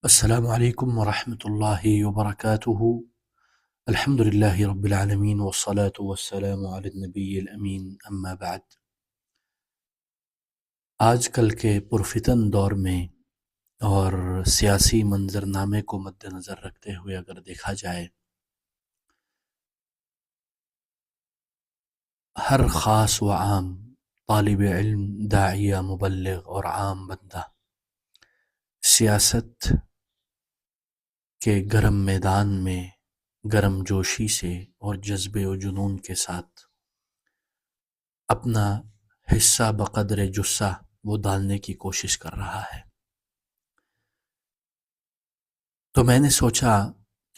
السلام علیکم ورحمۃ اللہ وبرکاتہ۔ الحمد للہ رب العالمین والصلاة والسلام علی النبی الامین، اما بعد۔ آج کل کے پرفتن دور میں اور سیاسی منظرنامے کو مد نظر رکھتے ہوئے اگر دیکھا جائے، ہر خاص و عام طالب علم، داعیہ، مبلغ اور عام بندہ سیاست کے گرم میدان میں گرم جوشی سے اور جذبے و جنون کے ساتھ اپنا حصہ بقدر جثہ وہ ڈالنے کی کوشش کر رہا ہے۔ تو میں نے سوچا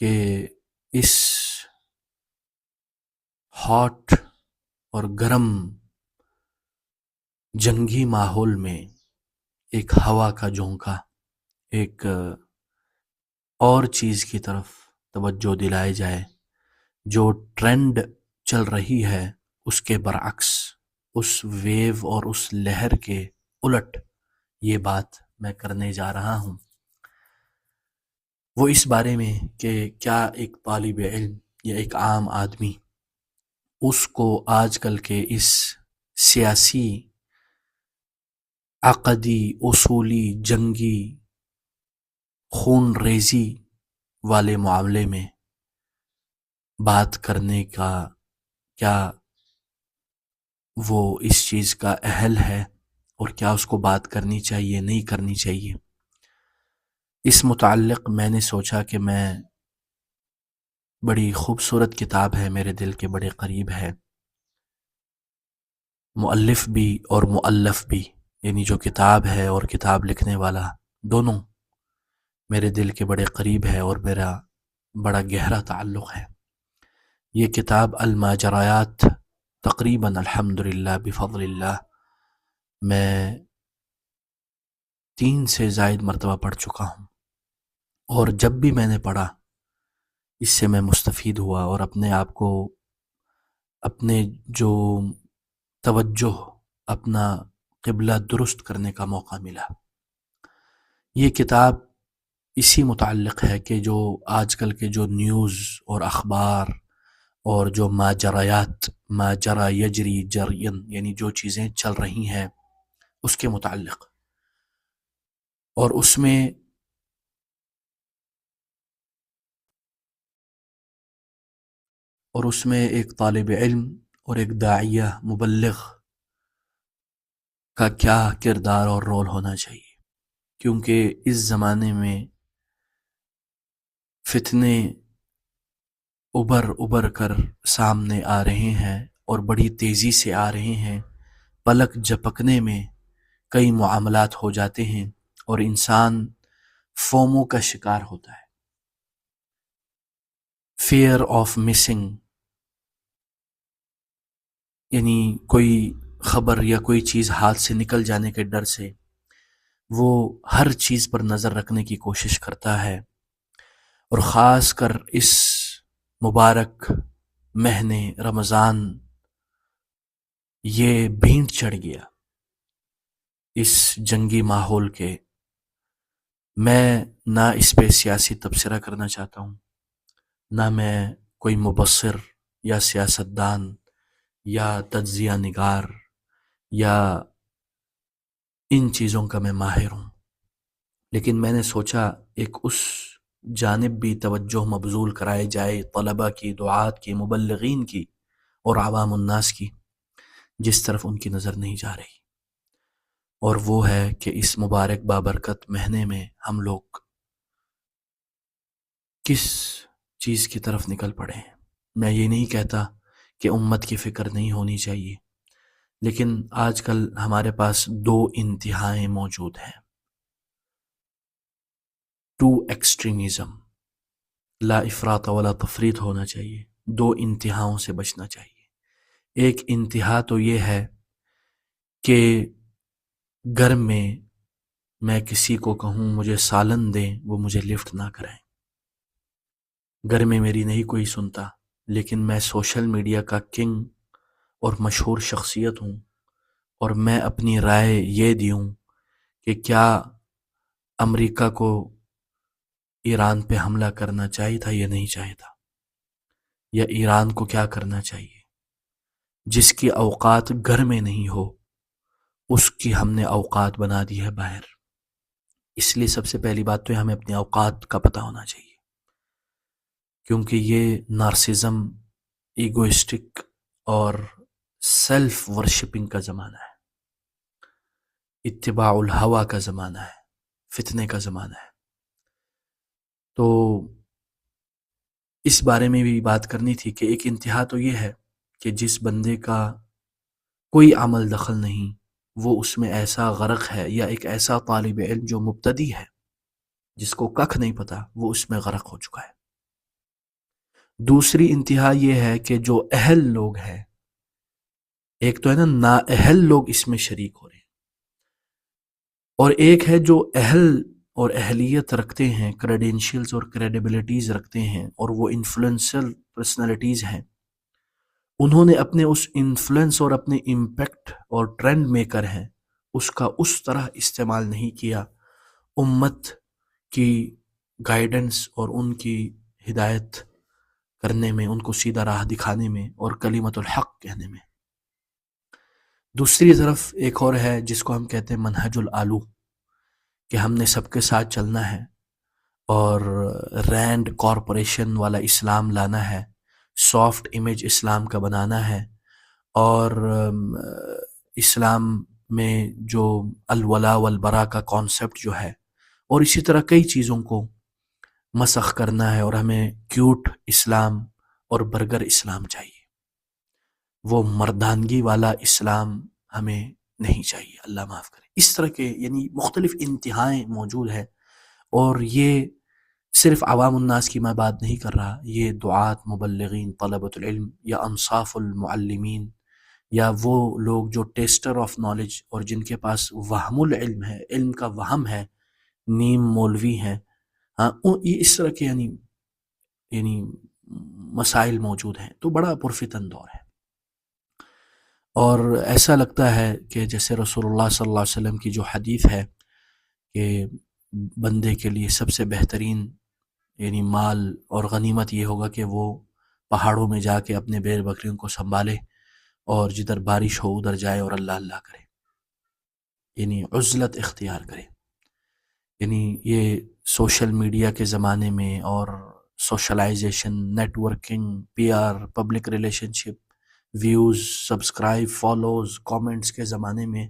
کہ اس ہاٹ اور گرم جنگی ماحول میں ایک ہوا کا جھونکا، ایک اور چیز کی طرف توجہ دلائے جائے جو ٹرینڈ چل رہی ہے، اس کے برعکس، اس ویو اور اس لہر کے الٹ یہ بات میں کرنے جا رہا ہوں۔ وہ اس بارے میں کہ کیا ایک طالب علم یا ایک عام آدمی اس کو آج کل کے اس سیاسی، عقدی، اصولی، جنگی، خون ریزی والے معاملے میں بات کرنے کا کیا وہ اس چیز کا اہل ہے، اور کیا اس کو بات کرنی چاہیے، نہیں کرنی چاہیے۔ اس متعلق میں نے سوچا کہ میں بڑی خوبصورت کتاب ہے، میرے دل کے بڑے قریب ہے، مؤلف بھی اور مؤلف بھی، یعنی جو کتاب ہے اور کتاب لکھنے والا دونوں میرے دل کے بڑے قریب ہے اور میرا بڑا گہرا تعلق ہے۔ یہ کتاب الماجرایات تقریباً الحمدللہ بفضل اللہ میں 3 سے زائد مرتبہ پڑھ چکا ہوں، اور جب بھی میں نے پڑھا اس سے میں مستفید ہوا اور اپنے آپ کو، اپنے جو توجہ، اپنا قبلہ درست کرنے کا موقع ملا۔ یہ کتاب اسی متعلق ہے کہ جو آج کل کے جو نیوز اور اخبار اور جو ماجرایات، ماجرا یجری جرین، یعنی جو چیزیں چل رہی ہیں اس کے متعلق، اور اس میں ایک طالب علم اور ایک داعیہ، مبلغ کا کیا کردار اور رول ہونا چاہیے، کیونکہ اس زمانے میں فتنے ابھر کر سامنے آ رہے ہیں اور بڑی تیزی سے آ رہے ہیں۔ پلک جھپکنے میں کئی معاملات ہو جاتے ہیں اور انسان فومو کا شکار ہوتا ہے، فیئر آف مسنگ، یعنی کوئی خبر یا کوئی چیز ہاتھ سے نکل جانے کے ڈر سے وہ ہر چیز پر نظر رکھنے کی کوشش کرتا ہے، اور خاص کر اس مبارک مہینے رمضان یہ بھینٹ چڑھ گیا اس جنگی ماحول کے۔ میں نہ اس پہ سیاسی تبصرہ کرنا چاہتا ہوں، نہ میں کوئی مبصر یا سیاستدان یا تجزیہ نگار یا ان چیزوں کا میں ماہر ہوں، لیکن میں نے سوچا ایک اس جانب بھی توجہ مبذول کرائے جائے، طلبہ کی، دعات کی، مبلغین کی اور عوام الناس کی، جس طرف ان کی نظر نہیں جا رہی، اور وہ ہے کہ اس مبارک بابرکت مہینے میں ہم لوگ کس چیز کی طرف نکل پڑے ہیں۔ میں یہ نہیں کہتا کہ امت کی فکر نہیں ہونی چاہیے، لیکن آج کل ہمارے پاس 2 انتہائیں موجود ہیں، 2 ایکسٹریمزم، لا افراط ولا تفریط ہونا چاہیے، 2 انتہاؤں سے بچنا چاہیے۔ ایک انتہا تو یہ ہے کہ گھر میں کسی کو کہوں مجھے سالن دیں، وہ مجھے لفٹ نہ کریں، گھر میں میری نہیں کوئی سنتا، لیکن میں سوشل میڈیا کا کنگ اور مشہور شخصیت ہوں، اور میں اپنی رائے یہ دوں کہ کیا امریکہ کو ایران پہ حملہ کرنا چاہیے تھا یا نہیں چاہیے تھا، یا ایران کو کیا کرنا چاہیے. جس کی اوقات گھر میں نہیں ہو اس کی ہم نے اوقات بنا دی ہے باہر. اس لیے سب سے پہلی بات تو ہمیں اپنی اوقات کا پتہ ہونا چاہیے، کیونکہ یہ نارسزم، ایگوئسٹک اور سیلف ورشپنگ کا زمانہ ہے، اتباع الہوا کا زمانہ ہے، فتنے کا زمانہ ہے. تو اس بارے میں بھی بات کرنی تھی کہ ایک انتہا تو یہ ہے کہ جس بندے کا کوئی عمل دخل نہیں وہ اس میں ایسا غرق ہے، یا ایک ایسا طالب علم جو مبتدی ہے جس کو ککھ نہیں پتا وہ اس میں غرق ہو چکا ہے. دوسری انتہا یہ ہے کہ جو اہل لوگ ہیں، ایک تو ہے نا نااہل لوگ اس میں شریک ہو رہے ہیں، اور ایک ہے جو اہل اور اہلیت رکھتے ہیں، کریڈینشیلز اور کریڈیبلٹیز رکھتے ہیں، اور وہ انفلوئنشل پرسنالٹیز ہیں. انہوں نے اپنے اس انفلوئنس اور اپنے امپیکٹ اور ٹرینڈ میکر ہیں اس کا اس طرح استعمال نہیں کیا امت کی گائیڈنس اور ان کی ہدایت کرنے میں، ان کو سیدھا راہ دکھانے میں اور کلمت الحق کہنے میں. دوسری طرف ایک اور ہے جس کو ہم کہتے ہیں منہج العلو، کہ ہم نے سب کے ساتھ چلنا ہے اور رینڈ کارپوریشن والا اسلام لانا ہے، سافٹ امیج اسلام کا بنانا ہے، اور اسلام میں جو الولا والبرا کا کانسیپٹ جو ہے، اور اسی طرح کئی چیزوں کو مسخ کرنا ہے، اور ہمیں کیوٹ اسلام اور برگر اسلام چاہیے. وہ مردانگی والا اسلام ہمیں نہیں چاہیے، اللہ معاف کرے. اس طرح کے یعنی مختلف انتہائیں موجود ہیں، اور یہ صرف عوام الناس کی میں بات نہیں کر رہا، یہ دعات، مبلغین، طلبۃ العلم، یا انصاف المعلمین، یا وہ لوگ جو ٹیسٹر آف نالج اور جن کے پاس وہم العلم ہے، علم کا وہم ہے، نیم مولوی ہیں، ہاں یہ اس طرح کے یعنی مسائل موجود ہیں. تو بڑا پرفتن دور ہے، اور ایسا لگتا ہے کہ جیسے رسول اللہ صلی اللہ علیہ وسلم کی جو حدیث ہے کہ بندے کے لیے سب سے بہترین یعنی مال اور غنیمت یہ ہوگا کہ وہ پہاڑوں میں جا کے اپنے بیر بکریوں کو سنبھالے اور جدھر بارش ہو ادھر جائے اور اللہ اللہ کرے، یعنی عزلت اختیار کرے. یعنی یہ سوشل میڈیا کے زمانے میں اور socialization, networking, P R, public relationship, views, subscribe, follows, comments کے زمانے میں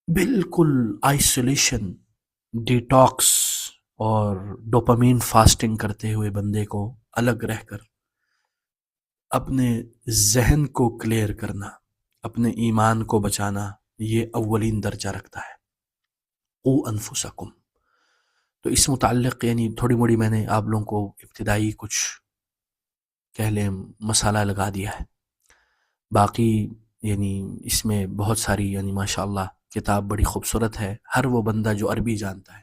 بالکل آئسولیشن، ڈیٹاکس اور ڈوپامین فاسٹنگ کرتے ہوئے بندے کو الگ رہ کر اپنے ذہن کو کلیئر کرنا، اپنے ایمان کو بچانا، یہ اولین درجہ رکھتا ہے. او انفسکم. تو اس متعلق یعنی تھوڑی موڑی میں نے آپ لوگوں کو ابتدائی کچھ کہہ لیں مسالہ لگا دیا ہے. باقی یعنی اس میں بہت ساری یعنی ماشاءاللہ کتاب بڑی خوبصورت ہے. ہر وہ بندہ جو عربی جانتا ہے،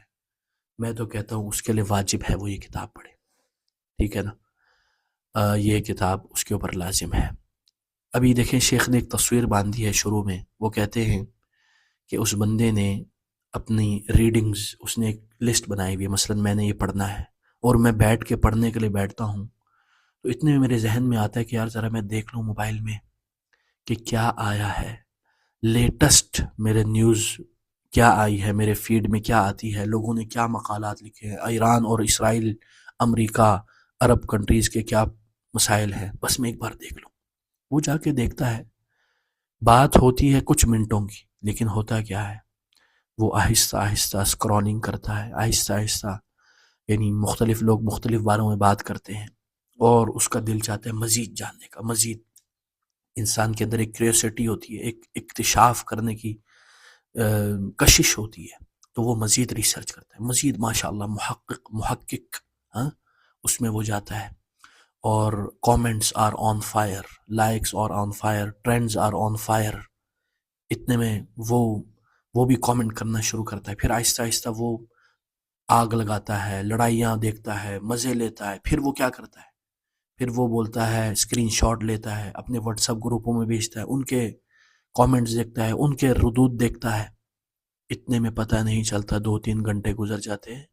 میں تو کہتا ہوں اس کے لیے واجب ہے وہ یہ کتاب پڑھے، ٹھیک ہے نا. یہ کتاب اس کے اوپر لازم ہے. ابھی دیکھیں شیخ نے ایک تصویر باندھی ہے شروع میں، وہ کہتے ہیں کہ اس بندے نے اپنی ریڈنگز، اس نے ایک لسٹ بنائی ہوئی ہے، مثلا میں نے یہ پڑھنا ہے اور میں بیٹھ کے پڑھنے کے لیے بیٹھتا ہوں تو اتنے میں میرے ذہن میں آتا ہے کہ یار ذرا میں دیکھ لوں موبائل میں کہ کیا آیا ہے لیٹسٹ، میرے نیوز کیا آئی ہے، میرے فیڈ میں کیا آتی ہے، لوگوں نے کیا مقالات لکھے ہیں، ایران اور اسرائیل، امریکہ، عرب کنٹریز کے کیا مسائل ہیں، بس میں ایک بار دیکھ لوں. وہ جا کے دیکھتا ہے، بات ہوتی ہے کچھ منٹوں کی، لیکن ہوتا کیا ہے، وہ آہستہ آہستہ اسکرولنگ کرتا ہے، آہستہ آہستہ یعنی مختلف لوگ مختلف باروں میں بات کرتے ہیں، اور اس کا دل چاہتا ہے مزید جاننے کا، مزید. انسان کے اندر ایک کریوسٹی ہوتی ہے، ایک اکتشاف کرنے کی کشش ہوتی ہے، تو وہ مزید ریسرچ کرتا ہے، مزید ماشاءاللہ محقق ہاں اس میں وہ جاتا ہے. اور comments are on fire, likes are on fire, trends are on fire. اتنے میں وہ بھی کامنٹ کرنا شروع کرتا ہے. پھر آہستہ آہستہ وہ آگ لگاتا ہے، لڑائیاں دیکھتا ہے، مزے لیتا ہے. پھر وہ کیا کرتا ہے، پھر وہ بولتا ہے، اسکرین شاٹ لیتا ہے، اپنے واٹس ایپ گروپوں میں بھیجتا ہے، ان کے کامنٹس دیکھتا ہے، ان کے ردود دیکھتا ہے. اتنے میں پتہ نہیں چلتا 2-3 گھنٹے گزر جاتے ہیں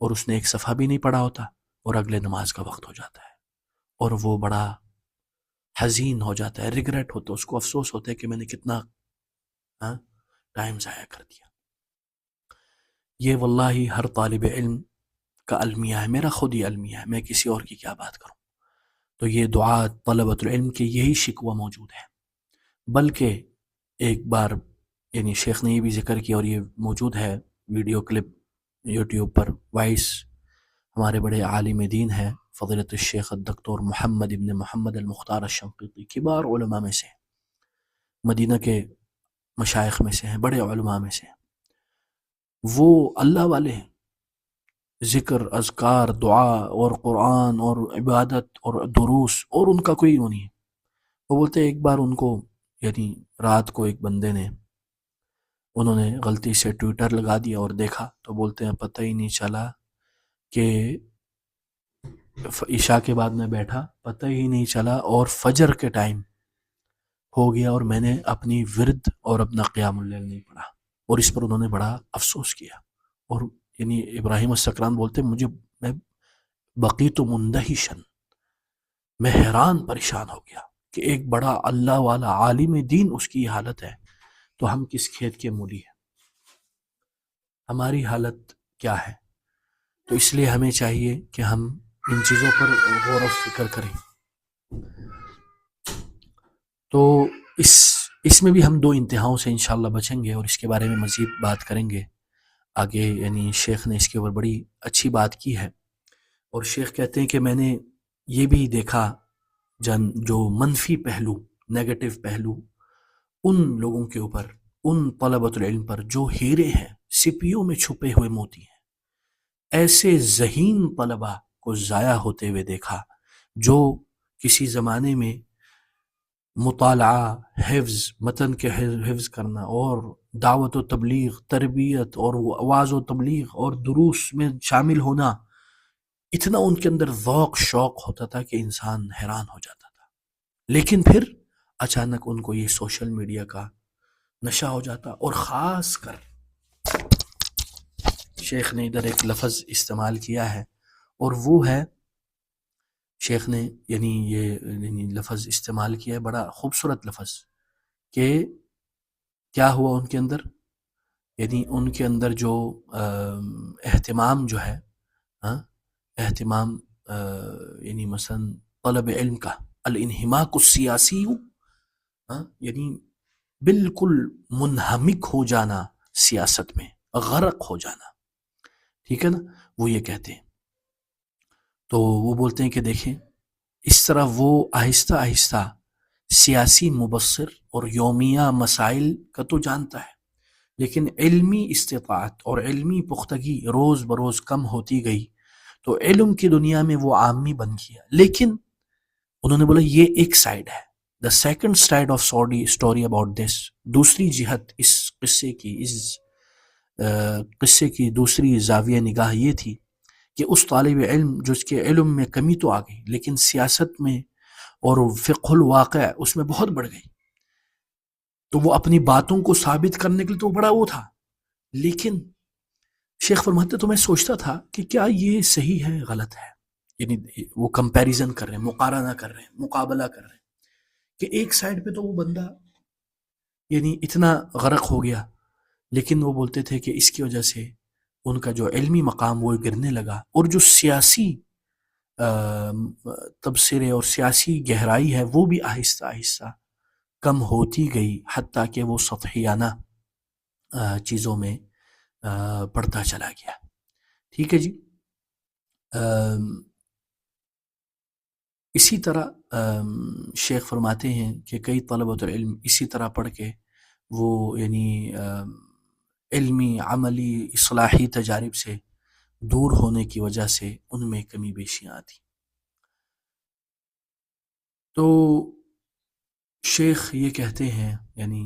اور اس نے ایک صفحہ بھی نہیں پڑھا ہوتا اور اگلے نماز کا وقت ہو جاتا ہے اور وہ بڑا حزین ہو جاتا ہے، ریگریٹ ہوتا ہے، اس کو افسوس ہوتا ہے کہ میں نے کتنا ٹائم ضائع کر دیا۔ یہ واللہ ہر طالب علم کا المیہ ہے، میرا خود ہی المیہ ہے، میں کسی اور کی کیا بات کروں۔ تو یہ دعا طلبۃ العلم کے یہی شکوہ موجود ہے۔ بلکہ ایک بار یعنی شیخ نے یہ بھی ذکر کیا، اور یہ موجود ہے ویڈیو کلپ یوٹیوب پر، وائس ہمارے بڑے عالم دین ہیں فضیلت الشیخ الدکتور محمد ابن محمد المختار الشنقیطی، کبار علماء میں سے، مدینہ کے مشائخ میں سے ہیں، بڑے علماء میں سے ہیں، وہ اللہ والے ہیں، ذکر، اذکار، دعا اور قرآن اور عبادت اور دروس، اور ان کا کوئی وہ نہیں ہے۔ وہ بولتے ہیں ایک بار ان کو یعنی رات کو ایک بندے نے، انہوں نے غلطی سے ٹویٹر لگا دیا اور دیکھا، تو بولتے ہیں پتہ ہی نہیں چلا کہ عشاء کے بعد میں بیٹھا، پتہ ہی نہیں چلا اور فجر کے ٹائم ہو گیا اور میں نے اپنی ورد اور اپنا قیام اللیل نہیں پڑھا، اور اس پر انہوں نے بڑا افسوس کیا۔ اور یعنی ابراہیم السکران بولتے میں بقیت مندہشن، میں حیران پریشان ہو گیا کہ ایک بڑا اللہ والا عالم دین اس کی حالت ہے، تو ہم کس کھیت کے مولی ہیں، ہماری حالت کیا ہے؟ تو اس لیے ہمیں چاہیے کہ ہم ان چیزوں پر غور و فکر کریں۔ تو اس میں بھی ہم دو انتہاؤں سے انشاءاللہ بچیں گے، اور اس کے بارے میں مزید بات کریں گے آگے۔ یعنی شیخ نے اس کے اوپر بڑی اچھی بات کی ہے، اور شیخ کہتے ہیں کہ میں نے یہ بھی دیکھا جو منفی پہلو، نیگیٹو پہلو ان لوگوں کے اوپر، ان طلبۃ العلم پر جو ہیرے ہیں، سپیوں میں چھپے ہوئے موتی ہیں، ایسے ذہین طلبہ کو ضائع ہوتے ہوئے دیکھا، جو کسی زمانے میں مطالعہ، حفظ، متن کے حفظ کرنا اور دعوت و تبلیغ، تربیت اور آواز و تبلیغ اور دروس میں شامل ہونا، اتنا ان کے اندر ذوق شوق ہوتا تھا کہ انسان حیران ہو جاتا تھا، لیکن پھر اچانک ان کو یہ سوشل میڈیا کا نشہ ہو جاتا۔ اور خاص کر شیخ نے ادھر ایک لفظ استعمال کیا ہے، اور وہ ہے، شیخ نے یعنی یہ لفظ استعمال کیا ہے، بڑا خوبصورت لفظ، کہ کیا ہوا ان کے اندر، یعنی ان کے اندر جو اہتمام جو ہے، اہتمام یعنی مثلا طلب علم کا الانہماک السیاسی، یعنی بالکل منہمک ہو جانا سیاست میں، غرق ہو جانا، ٹھیک ہے نا، وہ یہ کہتے ہیں۔ تو وہ بولتے ہیں کہ دیکھیں اس طرح وہ آہستہ آہستہ سیاسی مبصر اور یومیہ مسائل کا تو جانتا ہے، لیکن علمی استطاعت اور علمی پختگی روز بروز کم ہوتی گئی، تو علم کی دنیا میں وہ عامی بن گیا۔ لیکن انہوں نے بولا یہ ایک سائیڈ ہے، the second side of story about this، دوسری جہت اس قصے کی دوسری زاویہ نگاہ یہ تھی کہ اس طالب علم جس کے علم میں کمی تو آ گئی، لیکن سیاست میں اور فقہ الواقع اس میں بہت بڑھ گئی، تو وہ اپنی باتوں کو ثابت کرنے کے لیے تو بڑا وہ تھا۔ لیکن شیخ فرماتے تو میں سوچتا تھا کہ کیا یہ صحیح ہے غلط ہے، یعنی وہ کمپیریزن کر رہے ہیں، مقارنہ کر رہے ہیں، مقابلہ کر رہے ہیں کہ ایک سائڈ پہ تو وہ بندہ یعنی اتنا غرق ہو گیا، لیکن وہ بولتے تھے کہ اس کی وجہ سے ان کا جو علمی مقام وہ گرنے لگا، اور جو سیاسی تبصرے اور سیاسی گہرائی ہے وہ بھی آہستہ آہستہ کم ہوتی گئی، حتیٰ کہ وہ سطحیانہ چیزوں میں پڑھتا چلا گیا۔ ٹھیک ہے جی۔ اسی طرح شیخ فرماتے ہیں کہ کئی طلبۃ العلم اسی طرح پڑھ کے وہ یعنی علمی عملی اصلاحی تجارب سے دور ہونے کی وجہ سے ان میں کمی بیشیاں آتی۔ تو شیخ یہ کہتے ہیں یعنی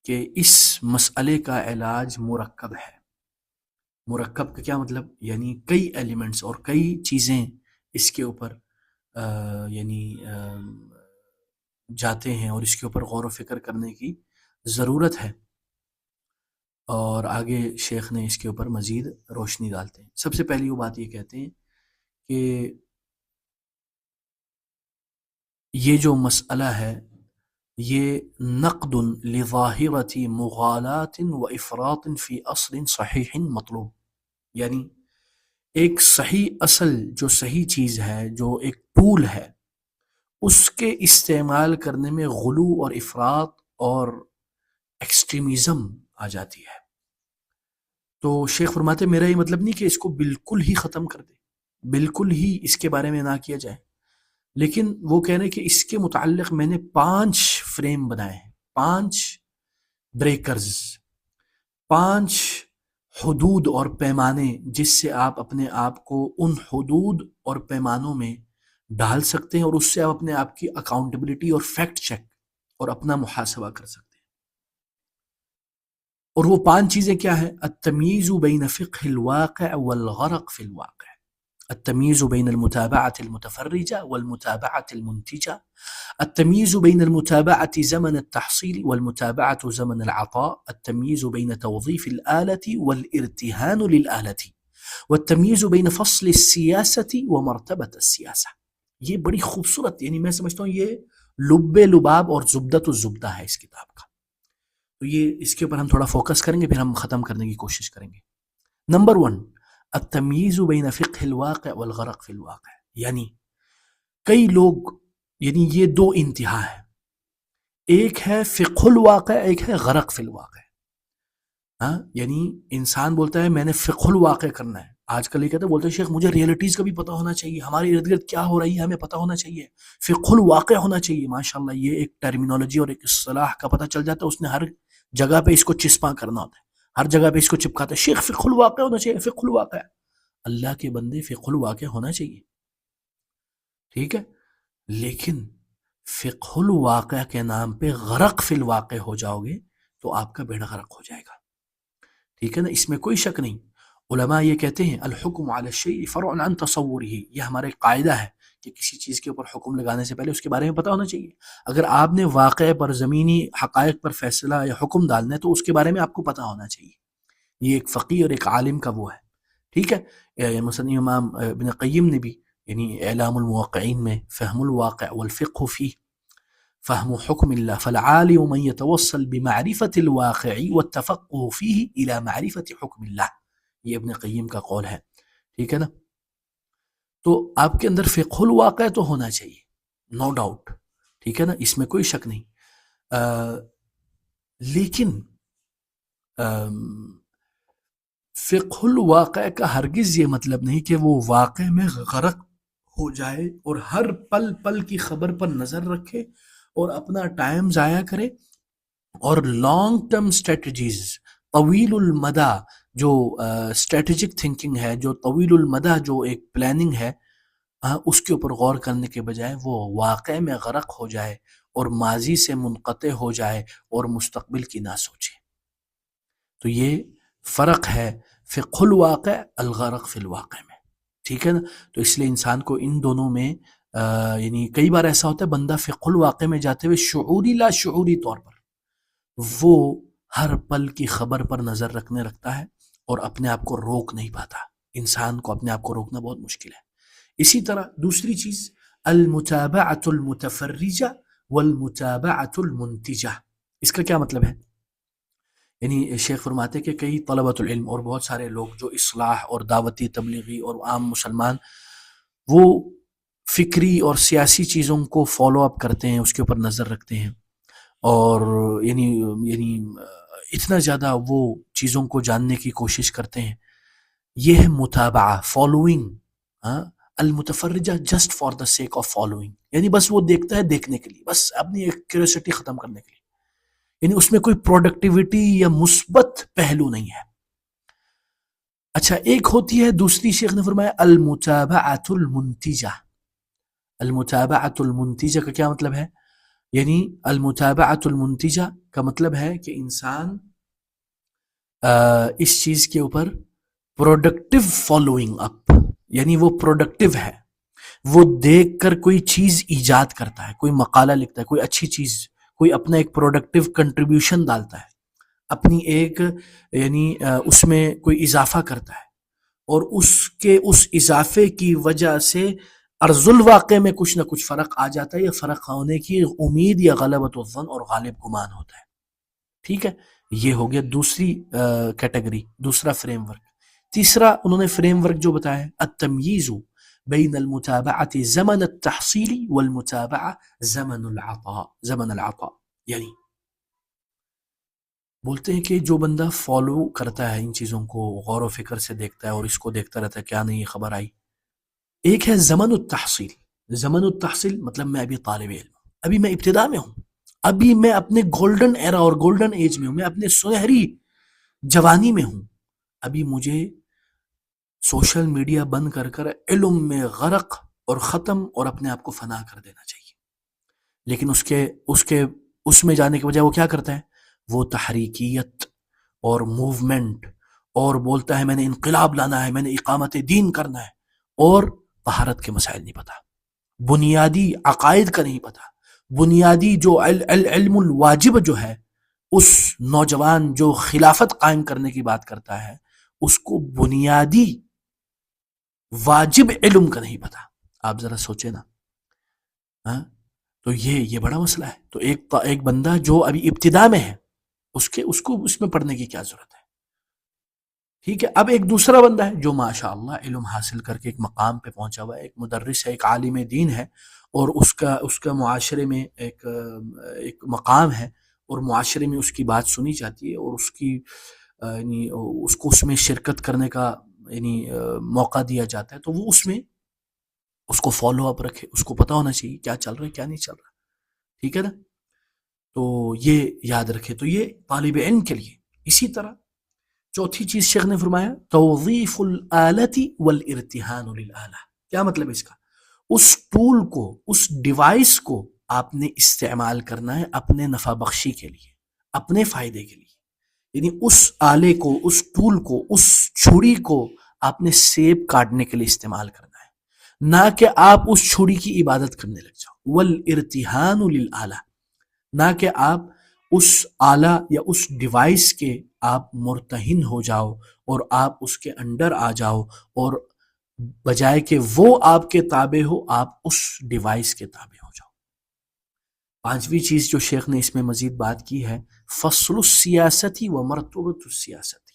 کہ اس مسئلے کا علاج مرکب ہے۔ مرکب کا کیا مطلب؟ یعنی کئی ایلیمنٹس اور کئی چیزیں اس کے اوپر یعنی جاتے ہیں، اور اس کے اوپر غور و فکر کرنے کی ضرورت ہے۔ اور آگے شیخ نے اس کے اوپر مزید روشنی ڈالتے ہیں. سب سے پہلی وہ بات یہ کہتے ہیں کہ یہ جو مسئلہ ہے یہ نقد لظاہرۃ مغالات و افراط فی اصل صحیح مطلوب، یعنی ایک صحیح اصل جو صحیح چیز ہے، جو ایک ٹول ہے، اس کے استعمال کرنے میں غلو اور افراط اور ایکسٹریمزم آ جاتی ہے. تو شیخ فرماتے میرا یہ مطلب نہیں کہ اس کو بالکل ہی ختم کر دے، بالکل ہی اس کے بارے میں نہ کیا جائے، لیکن وہ کہہ رہے ہیں کہ اس کے متعلق میں نے 5 فریم بنائے ہیں، 5 بریکرز، 5 حدود اور پیمانے جس سے آپ اپنے آپ کو ان حدود اور پیمانوں میں ڈال سکتے ہیں اور اس سے آپ اپنے آپ کی اکاؤنٹیبلٹی اور فیکٹ چیک اور اپنا محاسبہ کر سکتے ہیں. اور وہ 5 چیزیں کیا ہیں؟ التمییز بین فقہ الواقع والغرق فی الواقع، التمييز بين المتابعة المتفرجة والمتابعة المنتجة، التمييز بين المتابعة زمن التحصيل والمتابعة زمن العطاء، التمييز بين توظيف الآلة والارتهان للآلة، والتمييز بين فصل السياسة ومرتبة السياسة. یہ بڑی خوبصورت، یعنی میں سمجھتا ہوں یہ لب لباب اور زبدۃ الزبدہ ہے اس کتاب کا. تو یہ اس کے اوپر ہم تھوڑا فوکس کریں گے، پھر ہم ختم کرنے کی کوشش کریں گے. نمبر 1، التمییز بین فقہ الواقع والغرق فی الواقع، یعنی کئی لوگ، یعنی یہ 2 انتہا ہے، ایک ہے فقہ الواقع، ایک ہے غرق فی الواقع. ہاں، یعنی انسان بولتا ہے میں نے فقہ الواقع کرنا ہے. آج کل یہ کہتے ہیں، بولتے ہیں شیخ مجھے ریئلٹیز کا بھی پتہ ہونا چاہیے، ہمارے ارد گرد کیا ہو رہی ہے ہمیں پتہ ہونا چاہیے، فقہ الواقع ہونا چاہیے. ماشاءاللہ یہ ایک ٹرمینالوجی اور ایک اصطلاح کا پتہ چل جاتا ہے، اس نے ہر جگہ پہ اس کو چسپاں کرنا ہوتا ہے، ہر جگہ پہ اس کو چپکاتا ہے، شیخ فقہ الواقع ہونا چاہیے، فقہ الواقع. اللہ کے بندے فقہ الواقع ہونا چاہیے، ٹھیک ہے، لیکن فقہ الواقع کے نام پہ غرق فی الواقع ہو جاؤ گے تو آپ کا بیڑا غرق ہو جائے گا. ٹھیک ہے نا، اس میں کوئی شک نہیں. علماء یہ کہتے ہیں الحکم علی الشیء فرع عن تصورہ، یہ ہمارا ایک قاعدہ ہے کہ کسی چیز کے اوپر حکم لگانے سے پہلے اس کے بارے میں پتہ ہونا چاہیے. اگر آپ نے واقع پر، زمینی حقائق پر فیصلہ یا حکم ڈالنا ہے تو اس کے بارے میں آپ کو پتہ ہونا چاہیے. یہ ایک فقیہ اور ایک عالم کا وہ ہے، ٹھیک ہے. مثلا امام ابن قیم نے بھی، یعنی اعلام الموقعین میں، فہم الواقع والفقہ فیہ فهم حكم الله، فالعالم من يتوصل بمعرفة الواقع والتفقه فيه إلى معرفة حكم الله، یہ ابن قیم کا قول ہے، ٹھیک ہے نا. تو آپ کے اندر فقہ الواقع تو ہونا چاہیے، نو ڈاؤٹ، ٹھیک ہے نا، اس میں کوئی شک نہیں. لیکن فقہ الواقع کا ہرگز یہ مطلب نہیں کہ وہ واقع میں غرق ہو جائے اور ہر پل پل کی خبر پر نظر رکھے اور اپنا ٹائم ضائع کرے اور لانگ ٹرم اسٹریٹجیز، طویل المدہ جو اسٹریٹجک تھنکنگ ہے، جو طویل المدہ جو ایک پلاننگ ہے، اس کے اوپر غور کرنے کے بجائے وہ واقع میں غرق ہو جائے اور ماضی سے منقطع ہو جائے اور مستقبل کی نہ سوچے. تو یہ فرق ہے فقہ الواقع الغرق فی الواقع میں، ٹھیک ہے نا. تو اس لیے انسان کو ان دونوں میں یعنی کئی بار ایسا ہوتا ہے بندہ فقہ الواقع میں جاتے ہوئے شعوری لا شعوری طور پر وہ ہر پل کی خبر پر نظر رکھنے رکھتا ہے اور اپنے آپ کو روک نہیں پاتا. انسان کو اپنے آپ کو روکنا بہت مشکل ہے. اسی طرح دوسری چیز المتابعۃ المتفرجہ والمتابعۃ المنتجہ، اس کا کیا مطلب ہے؟ یعنی شیخ فرماتے کہ کئی طلبۃ العلم اور بہت سارے لوگ جو اصلاح اور دعوتی تبلیغی اور عام مسلمان، وہ فکری اور سیاسی چیزوں کو فالو اپ کرتے ہیں، اس کے اوپر نظر رکھتے ہیں، اور یعنی اتنا زیادہ وہ چیزوں کو جاننے کی کوشش کرتے ہیں. یہ ہے متابعہ، فالوئنگ. المتفرجہ just for the sake of following, یعنی بس وہ دیکھتا ہے دیکھنے کے لیے، بس اپنی ایک کیوریوسٹی ختم کرنے کے لیے، یعنی اس میں کوئی پروڈکٹیوٹی یا مثبت پہلو نہیں ہے. اچھا، ایک ہوتی ہے دوسری، شیخ نے فرمایا المتابعۃ المنتجہ. المتابعۃ المنتجہ کا کیا مطلب ہے؟ یعنی المتابعۃ المنتجہ کا مطلب ہے کہ انسان اس چیز کے اوپر پروڈکٹیو فالوئنگ اپ، یعنی وہ پروڈکٹیو ہے، وہ دیکھ کر کوئی چیز ایجاد کرتا ہے، کوئی مقالہ لکھتا ہے، کوئی اچھی چیز، کوئی اپنا ایک پروڈکٹیو کنٹریبیوشن ڈالتا ہے. اپنی ایک یعنی اس میں کوئی اضافہ کرتا ہے اور اس اضافے کی وجہ سے ارض الواقع میں کچھ نہ کچھ فرق آ جاتا ہے، یا فرق ہونے کی امید یا غلبۃ الظن اور غالب گمان ہوتا ہے. ٹھیک ہے، یہ ہو گیا دوسری کیٹیگری، دوسرا فریم ورک. تیسرا انہوں نے فریم ورک جو بتایا ہے، التمییز بین المتابعۃ زمن التحصیل والمتابعہ زمن العطاء. یعنی بولتے ہیں کہ جو بندہ فالو کرتا ہے ان چیزوں کو، غور و فکر سے دیکھتا ہے اور اس کو دیکھتا رہتا ہے کیا نہیں خبر آئی. ایک ہے زمن التحصیل. زمن التحصیل مطلب میں ابھی طالب علم ہوں، ابھی میں ابتدا میں ہوں، ابھی میں اپنے گولڈن ایرا اور گولڈن ایج میں ہوں، میں اپنے سنہری جوانی میں ہوں. ابھی مجھے سوشل میڈیا بند کر کر علم میں غرق اور ختم اور اپنے آپ کو فنا کر دینا چاہیے. لیکن اس میں جانے کے بجائے وہ کیا کرتا ہے، وہ تحریکیت اور موومنٹ اور بولتا ہے میں نے انقلاب لانا ہے، میں نے اقامت دین کرنا ہے، اور طہارت کے مسائل نہیں پتا، بنیادی عقائد کا نہیں پتا، بنیادی جو علم الواجب جو ہے، اس نوجوان جو خلافت قائم کرنے کی بات کرتا ہے اس کو بنیادی واجب علم کا نہیں پتا. آپ ذرا سوچیں نا. ہاں تو یہ بڑا مسئلہ ہے. تو ایک بندہ جو ابھی ابتدا میں ہے اس کو اس میں پڑھنے کی کیا ضرورت ہے. ٹھیک ہے، اب ایک دوسرا بندہ ہے جو ماشاء اللہ علم حاصل کر کے ایک مقام پہ پہنچا ہوا ہے، ایک مدرس ہے، ایک عالم دین ہے، اور اس کا معاشرے میں ایک مقام ہے، اور معاشرے میں اس کی بات سنی جاتی ہے، اور اس کی یعنی اس کو اس میں شرکت کرنے کا یعنی موقع دیا جاتا ہے. تو وہ اس میں اس کو فالو اپ رکھے، اس کو پتا ہونا چاہیے کیا چل رہا ہے کیا نہیں چل رہا. ٹھیک ہے نا. تو یہ یاد رکھے. تو یہ طالب علم کے لیے. اسی طرح چوتھی چیز شیخ نے فرمایا توظیف الآلۃ والارتہان للآلہ. کیا مطلب اس کا؟ اس ٹول کو، اس ڈیوائس کو آپ نے استعمال کرنا ہے اپنے نفع بخشی کے لیے، اپنے فائدے کے لیے. یعنی اس آلے کو، اس ٹول کو، اس چھری کو آپ نے سیب کاٹنے کے لیے استعمال کرنا ہے، نہ کہ آپ اس چھری کی عبادت کرنے لگ جاؤ. والارتہان للآلہ، نہ کہ آپ اس آلہ یا اس ڈیوائس کے آپ مرتہن ہو جاؤ اور آپ اس کے انڈر آ جاؤ، اور بجائے کہ وہ آپ کے تابع ہو آپ اس ڈیوائس کے تابع ہو جاؤ. پانچویں چیز جو شیخ نے اس میں مزید بات کی ہے فصل السیاستی و مرتبۃ السیاستی.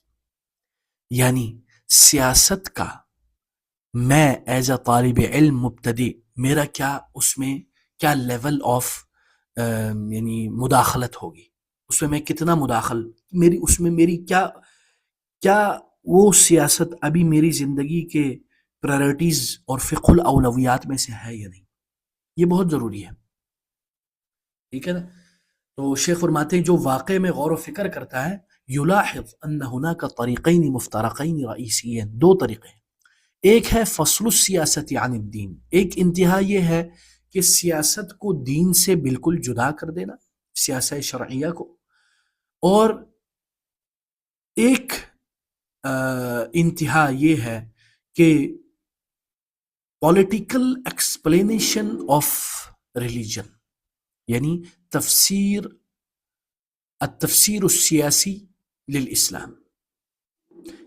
یعنی سیاست کا میں ایز اے طالب علم مبتدی میرا کیا اس میں کیا لیول آف یعنی مداخلت ہوگی، اس میں کتنا اس میں میری کیا وہ سیاست ابھی میری زندگی کے پرائرٹیز اور فقہ الاولویات میں سے ہے یا نہیں. یہ بہت ضروری ہے. ٹھیک ہے نا. تو شیخ فرماتے ہیں جو واقع میں غور و فکر کرتا ہے یلاحظ ان هناك طریقین مفترقین رئیسیین. دو طریقے ہیں. ایک ہے فصل السیاست عن الدین، ایک انتہا یہ ہے کہ سیاست کو دین سے بالکل جدا کر دینا، سیاست شرعیہ کو. اور ایک انتہا یہ ہے کہ پولیٹیکل ایکسپلینیشن آف ریلیجن، یعنی التفسیر السیاسی للاسلام،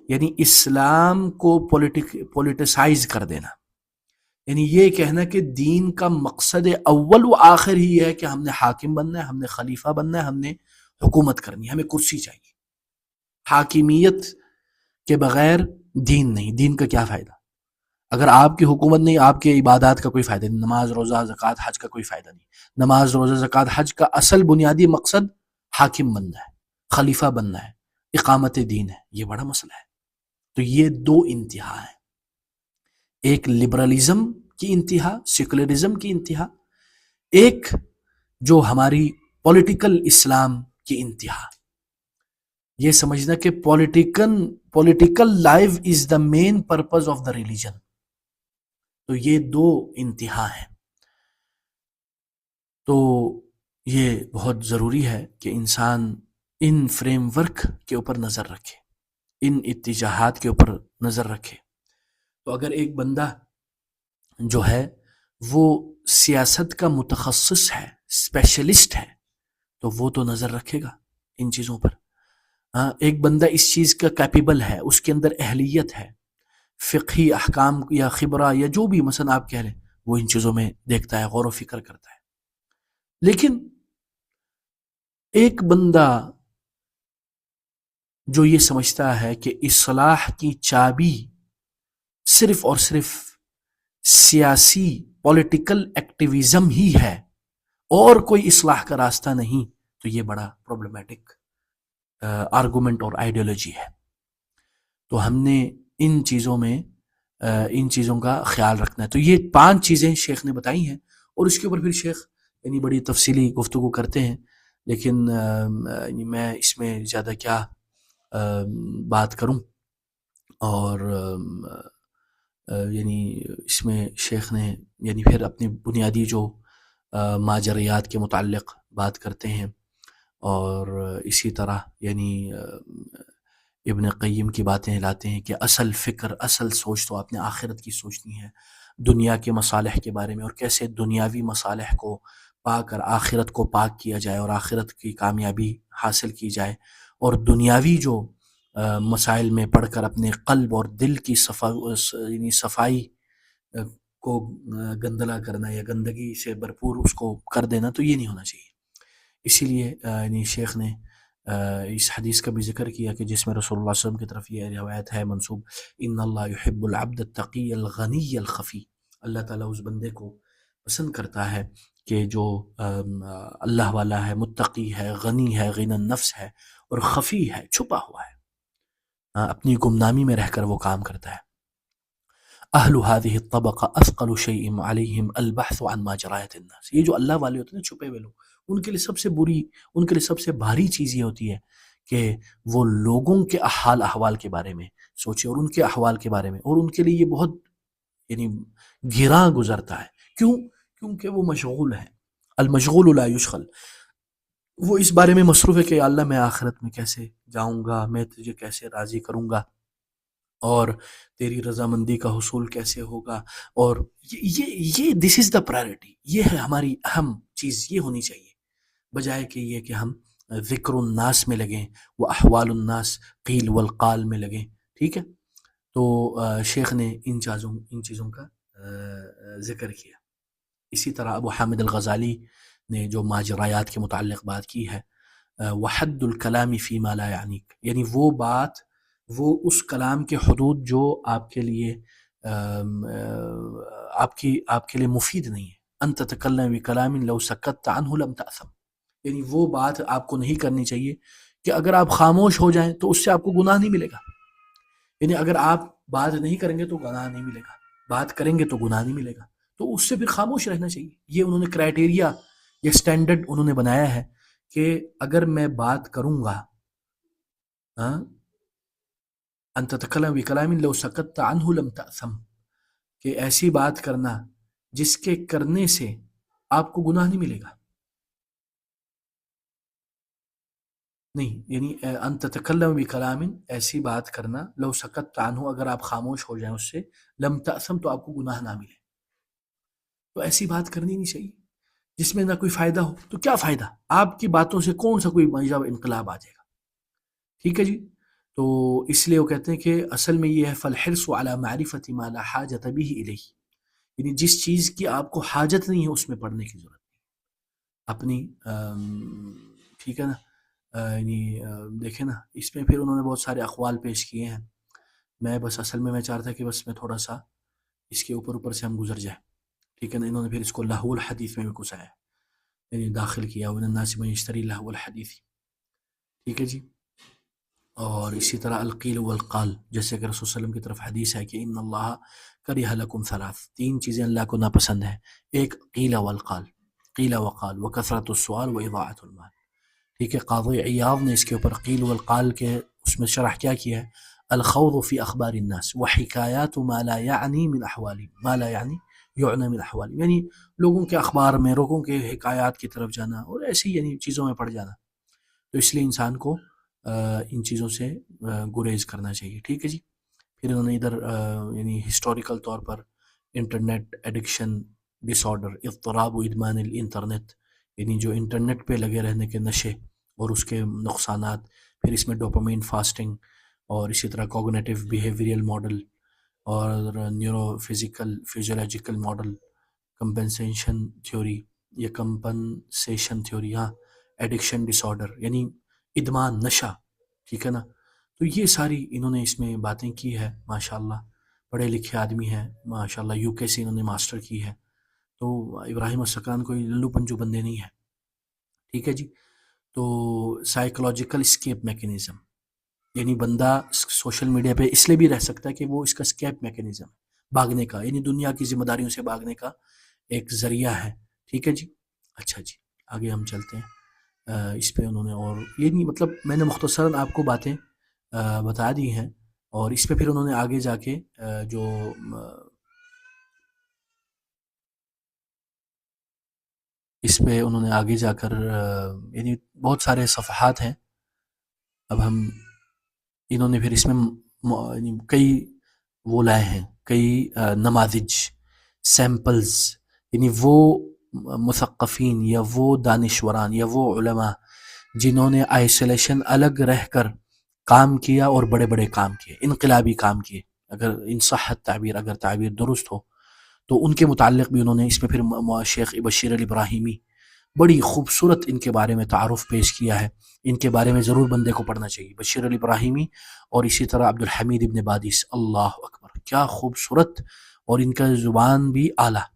یعنی اسلام کو پولیٹیسائز کر دینا. یعنی یہ کہنا کہ دین کا مقصد اول و آخر ہی ہے کہ ہم نے حاکم بننا ہے، ہم نے خلیفہ بننا ہے، ہم نے حکومت کرنی ہے، ہمیں کرسی چاہیے. حاکمیت کے بغیر دین نہیں. دین کا کیا فائدہ اگر آپ کی حکومت نہیں، آپ کے عبادات کا کوئی فائدہ نہیں، نماز روزہ زکوٰۃ حج کا کوئی فائدہ نہیں. نماز روزہ زکوٰۃ حج کا اصل بنیادی مقصد حاکم بننا ہے، خلیفہ بننا ہے، اقامت دین ہے. یہ بڑا مسئلہ ہے. تو یہ دو انتہا ہیں، ایک لبرلزم کی انتہا، سیکولرزم کی انتہا، ایک جو ہماری پولیٹیکل اسلام کی انتہا. یہ سمجھنا کہ political life is the main purpose of the religion. تو یہ دو انتہا ہیں. تو یہ بہت ضروری ہے کہ انسان ان فریم ورک کے اوپر نظر رکھے، ان اتجاہات کے اوپر نظر رکھے. تو اگر ایک بندہ جو ہے وہ سیاست کا متخصص ہے، اسپیشلسٹ ہے، تو وہ تو نظر رکھے گا ان چیزوں پر. ہاں ایک بندہ اس چیز کا کیپیبل ہے، اس کے اندر اہلیت ہے، فقہی احکام یا خبرہ یا جو بھی مثلا آپ کہہ لیں، وہ ان چیزوں میں دیکھتا ہے، غور و فکر کرتا ہے. لیکن ایک بندہ جو یہ سمجھتا ہے کہ اصلاح کی چابی صرف اور صرف سیاسی پولیٹیکل ایکٹیویزم ہی ہے اور کوئی اصلاح کا راستہ نہیں، تو یہ بڑا پرابلمٹک آرگومنٹ اور آئیڈیالوجی ہے. تو ہم نے ان چیزوں کا خیال رکھنا ہے. تو یہ 5 چیزیں شیخ نے بتائی ہیں، اور اس کے اوپر پھر شیخ یعنی بڑی تفصیلی گفتگو کرتے ہیں، لیکن میں اس میں زیادہ کیا بات کروں. اور یعنی اس میں شیخ نے یعنی پھر اپنی بنیادی جو ماجریات کے متعلق بات کرتے ہیں، اور اسی طرح یعنی ابن قیم کی باتیں لاتے ہیں کہ اصل فکر، اصل سوچ تو آپ نے آخرت کی سوچنی ہے، دنیا کے مصالح کے بارے میں، اور کیسے دنیاوی مصالح کو پا کر آخرت کو پاک کیا جائے اور آخرت کی کامیابی حاصل کی جائے، اور دنیاوی جو مسائل میں پڑھ کر اپنے قلب اور دل کی صفائی کو گندلا کرنا یا گندگی سے بھرپور اس کو کر دینا، تو یہ نہیں ہونا چاہیے. اسی لیے یعنی شیخ نے اس حدیث کا بھی ذکر کیا کہ جس میں رسول اللہ صلی اللہ علیہ وسلم کی طرف یہ روایت ہے منسوب، ان اللہ یحب العبد التقی الغنی الخفی، اللہ تعالیٰ اس بندے کو پسند کرتا ہے کہ جو اللہ والا ہے، متقی ہے، غنی ہے، غنی النفس ہے، اور خفی ہے، چھپا ہوا ہے، اپنی گمنامی میں رہ کر وہ کام کرتا ہے. اہل هذه الطبقه اثقل شيء عليهم البحث عن ما جرائت الناس، یہ جو اللہ والے ہوتے ہیں چھپے ہوئے لوگ، ان کے لیے سب سے بری، ان کے لیے سب سے بھاری چیز یہ ہوتی ہے کہ وہ لوگوں کے حال احوال کے بارے میں سوچے، اور ان کے احوال کے بارے میں، اور ان کے لیے یہ بہت یعنی گراں گزرتا ہے. کیوں؟ کیونکہ وہ مشغول ہیں. المشغول لا یشغل، وہ اس بارے میں مصروف ہے کہ اللہ میں آخرت میں کیسے جاؤں گا، میں تجھے کیسے راضی کروں گا، اور تیری رضامندی کا حصول کیسے ہوگا، اور یہ دس از دا پرائرٹی، یہ ہے ہماری اہم چیز، یہ ہونی چاہیے، بجائے کہ یہ کہ ہم ذکر الناس میں لگیں، وہ احوال الناس قیل والقال میں لگیں. ٹھیک ہے. تو شیخ نے ان چیزوں کا ذکر کیا. اسی طرح ابو حامد الغزالی نے جو ماجرایات کے متعلق بات کی ہے، وحد الکلام فی ما لا یعنیک، یعنی وہ بات، وہ اس کلام کے حدود جو آپ کے لیے آپ کے لیے مفید نہیں ہے. انت تتکلم بکلام لو سکت عنہ لم تأثم، یعنی وہ بات آپ کو نہیں کرنی چاہیے کہ اگر آپ خاموش ہو جائیں تو اس سے آپ کو گناہ نہیں ملے گا. یعنی اگر آپ بات نہیں کریں گے تو گناہ نہیں ملے گا، بات کریں گے تو گناہ نہیں ملے گا، تو اس سے پھر خاموش رہنا چاہیے. یہ انہوں نے کرائٹیریا یا سٹینڈرڈ انہوں نے بنایا ہے کہ اگر میں بات کروں گا، ان تتکلم بکلام لو سکت عنہ لم تأثم، کہ ایسی بات کرنا جس کے کرنے سے آپ کو گناہ نہیں ملے گا. نہیں، یعنی ان تتکلم بکلام، ایسی بات کرنا، لو سکت عنہ، اگر آپ خاموش ہو جائیں اس سے، لم تأثم، تو آپ کو گناہ نہ ملے. تو ایسی بات کرنی نہیں چاہیے جس میں نہ کوئی فائدہ ہو. تو کیا فائدہ؟ آپ کی باتوں سے کون سا کوئی مجاب انقلاب آ جائے گا. ٹھیک ہے جی. تو اس لیے وہ کہتے ہیں کہ اصل میں یہ ہے فالحرص علی معرفت ما لا حاجت به الیہ، یعنی جس چیز کی آپ کو حاجت نہیں ہے اس میں پڑھنے کی ضرورت نہیں اپنی. ٹھیک ہے نا. یعنی دیکھیں نا، اس میں پھر انہوں نے بہت سارے اقوال پیش کیے ہیں. میں بس اصل میں چاہتا کہ بس میں تھوڑا سا اس کے اوپر سے ہم گزر جائیں. ٹھیک ہے نا. انہوں نے پھر اس کو لہو الحدیث میں بھی گھسایا، یعنی داخل کیا، وَمِنَ النَّاسِ مَن يَشْتَرِي لَهْوَ الْحَدِيثِ. ٹھیک ہے جی. اور اسی طرح القیل والقال، جیسے کہ رسول صلی اللہ علیہ وسلم کی طرف حدیث ہے کہ ان اللہ کرہ لکم ثلاث، 3 چیزیں اللہ کو ناپسند ہیں. ایک قیل والقال، قیل وقال، وکثرت السؤال واضاعت المال. ٹھیک ہے. قاضی عیاض نے اس کے اوپر قیل والقال کے اس میں شرح کیا کیا ہے، الخوض فی اخبار الناس وحکایات ما لا یعنی من احوالهم، ما لا یعنی یعنی من احوالهم، یعنی لوگوں کے اخبار میں، لوگوں کے حکایات کی طرف جانا، اور ایسی یعنی چیزوں میں پڑ جانا. تو اس لیے انسان کو ان چیزوں سے گریز کرنا چاہیے. ٹھیک ہے جی. پھر انہوں نے ادھر یعنی ہسٹوریکل طور پر انٹرنیٹ ایڈکشن ڈس آرڈر، اضطراب و ادمان الانٹرنیٹ، یعنی جو انٹرنیٹ پہ لگے رہنے کے نشے اور اس کے نقصانات. پھر اس میں ڈوپامین فاسٹنگ اور اسی طرح کوگنیٹو بیہیویئرل ماڈل اور neuro physiological model, compensation theory یا کمپنسیشن تھیوری، ہاں، ایڈکشن ڈس آرڈر یعنی ادمان، نشہ، ٹھیک ہے نا. تو یہ ساری انہوں نے اس میں باتیں کی ہے. ماشاءاللہ پڑھے لکھے آدمی ہیں ماشاءاللہ، یو کے سے انہوں نے ماسٹر کی ہے. تو ابراہیم السقلان کوئی للو پنجو بندے نہیں ہیں، ٹھیک ہے جی. تو سائیکولوجیکل اسکیپ میکینزم، یعنی بندہ سوشل میڈیا پہ اس لیے بھی رہ سکتا ہے کہ وہ اس کا اسکیپ میکینزم، بھاگنے کا، یعنی دنیا کی ذمہ داریوں سے بھاگنے کا ایک ذریعہ ہے. ٹھیک ہے جی. اچھا جی، آگے ہم چلتے ہیں. اس پہ انہوں نے اور یعنی مطلب میں نے مختصراً آپ کو باتیں بتا دی ہیں، اور اس پہ پھر انہوں نے آگے جا کے جو اس پہ انہوں نے آگے جا کر یعنی بہت سارے صفحات ہیں. اب ہم انہوں نے پھر اس میں یعنی کئی وہ لائے ہیں، کئی نماذج، سیمپلز، یعنی وہ مثقفین یا وہ دانشوران یا وہ علماء جنہوں نے آئسولیشن الگ رہ کر کام کیا اور بڑے بڑے کام کیے، انقلابی کام کیے، اگر ان صحت تعبیر، اگر تعبیر درست ہو تو ان کے متعلق بھی انہوں نے اس میں پھر شیخ بشیر الابراہیمی بڑی خوبصورت ان کے بارے میں تعارف پیش کیا ہے. ان کے بارے میں ضرور بندے کو پڑھنا چاہیے، بشیر الابراہیمی اور اسی طرح عبد الحمید ابن بادیس. اللہ اکبر، کیا خوبصورت، اور ان کا زبان بھی اعلیٰ،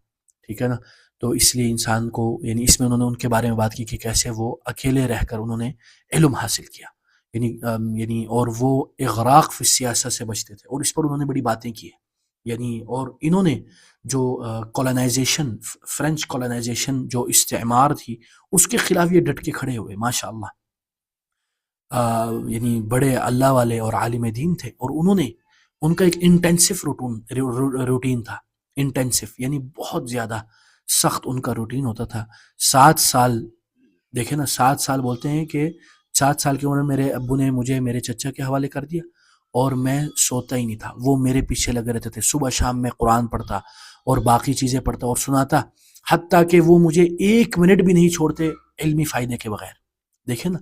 ٹھیک ہے نا. تو اس لیے انسان کو یعنی اس میں انہوں نے ان کے بارے میں بات کی کہ کیسے وہ اکیلے رہ کر انہوں نے علم حاصل کیا، یعنی اور وہ اغراق فی السیاسہ سے بچتے تھے، اور اس پر انہوں نے بڑی باتیں کی ہیں. یعنی اور انہوں نے جو کولونائزیشن، فرینچ کولونائزیشن جو استعمار تھی، اس کے خلاف یہ ڈٹ کے کھڑے ہوئے ماشاءاللہ. یعنی بڑے اللہ والے اور عالم دین تھے، اور انہوں نے ان کا ایک انٹینسو روٹین تھا. انٹینسو یعنی بہت زیادہ سخت ان کا روٹین ہوتا تھا. 7 سال، دیکھیں نا، 7 سال بولتے ہیں کہ 7 سال کی عمر میں میرے ابو نے مجھے میرے چچا کے حوالے کر دیا، اور میں سوتا ہی نہیں تھا، وہ میرے پیچھے لگے رہتے تھے. صبح شام میں قرآن پڑھتا اور باقی چیزیں پڑھتا اور سناتا، حتیٰ کہ وہ مجھے 1 منٹ بھی نہیں چھوڑتے علمی فائدے کے بغیر. دیکھیں نا،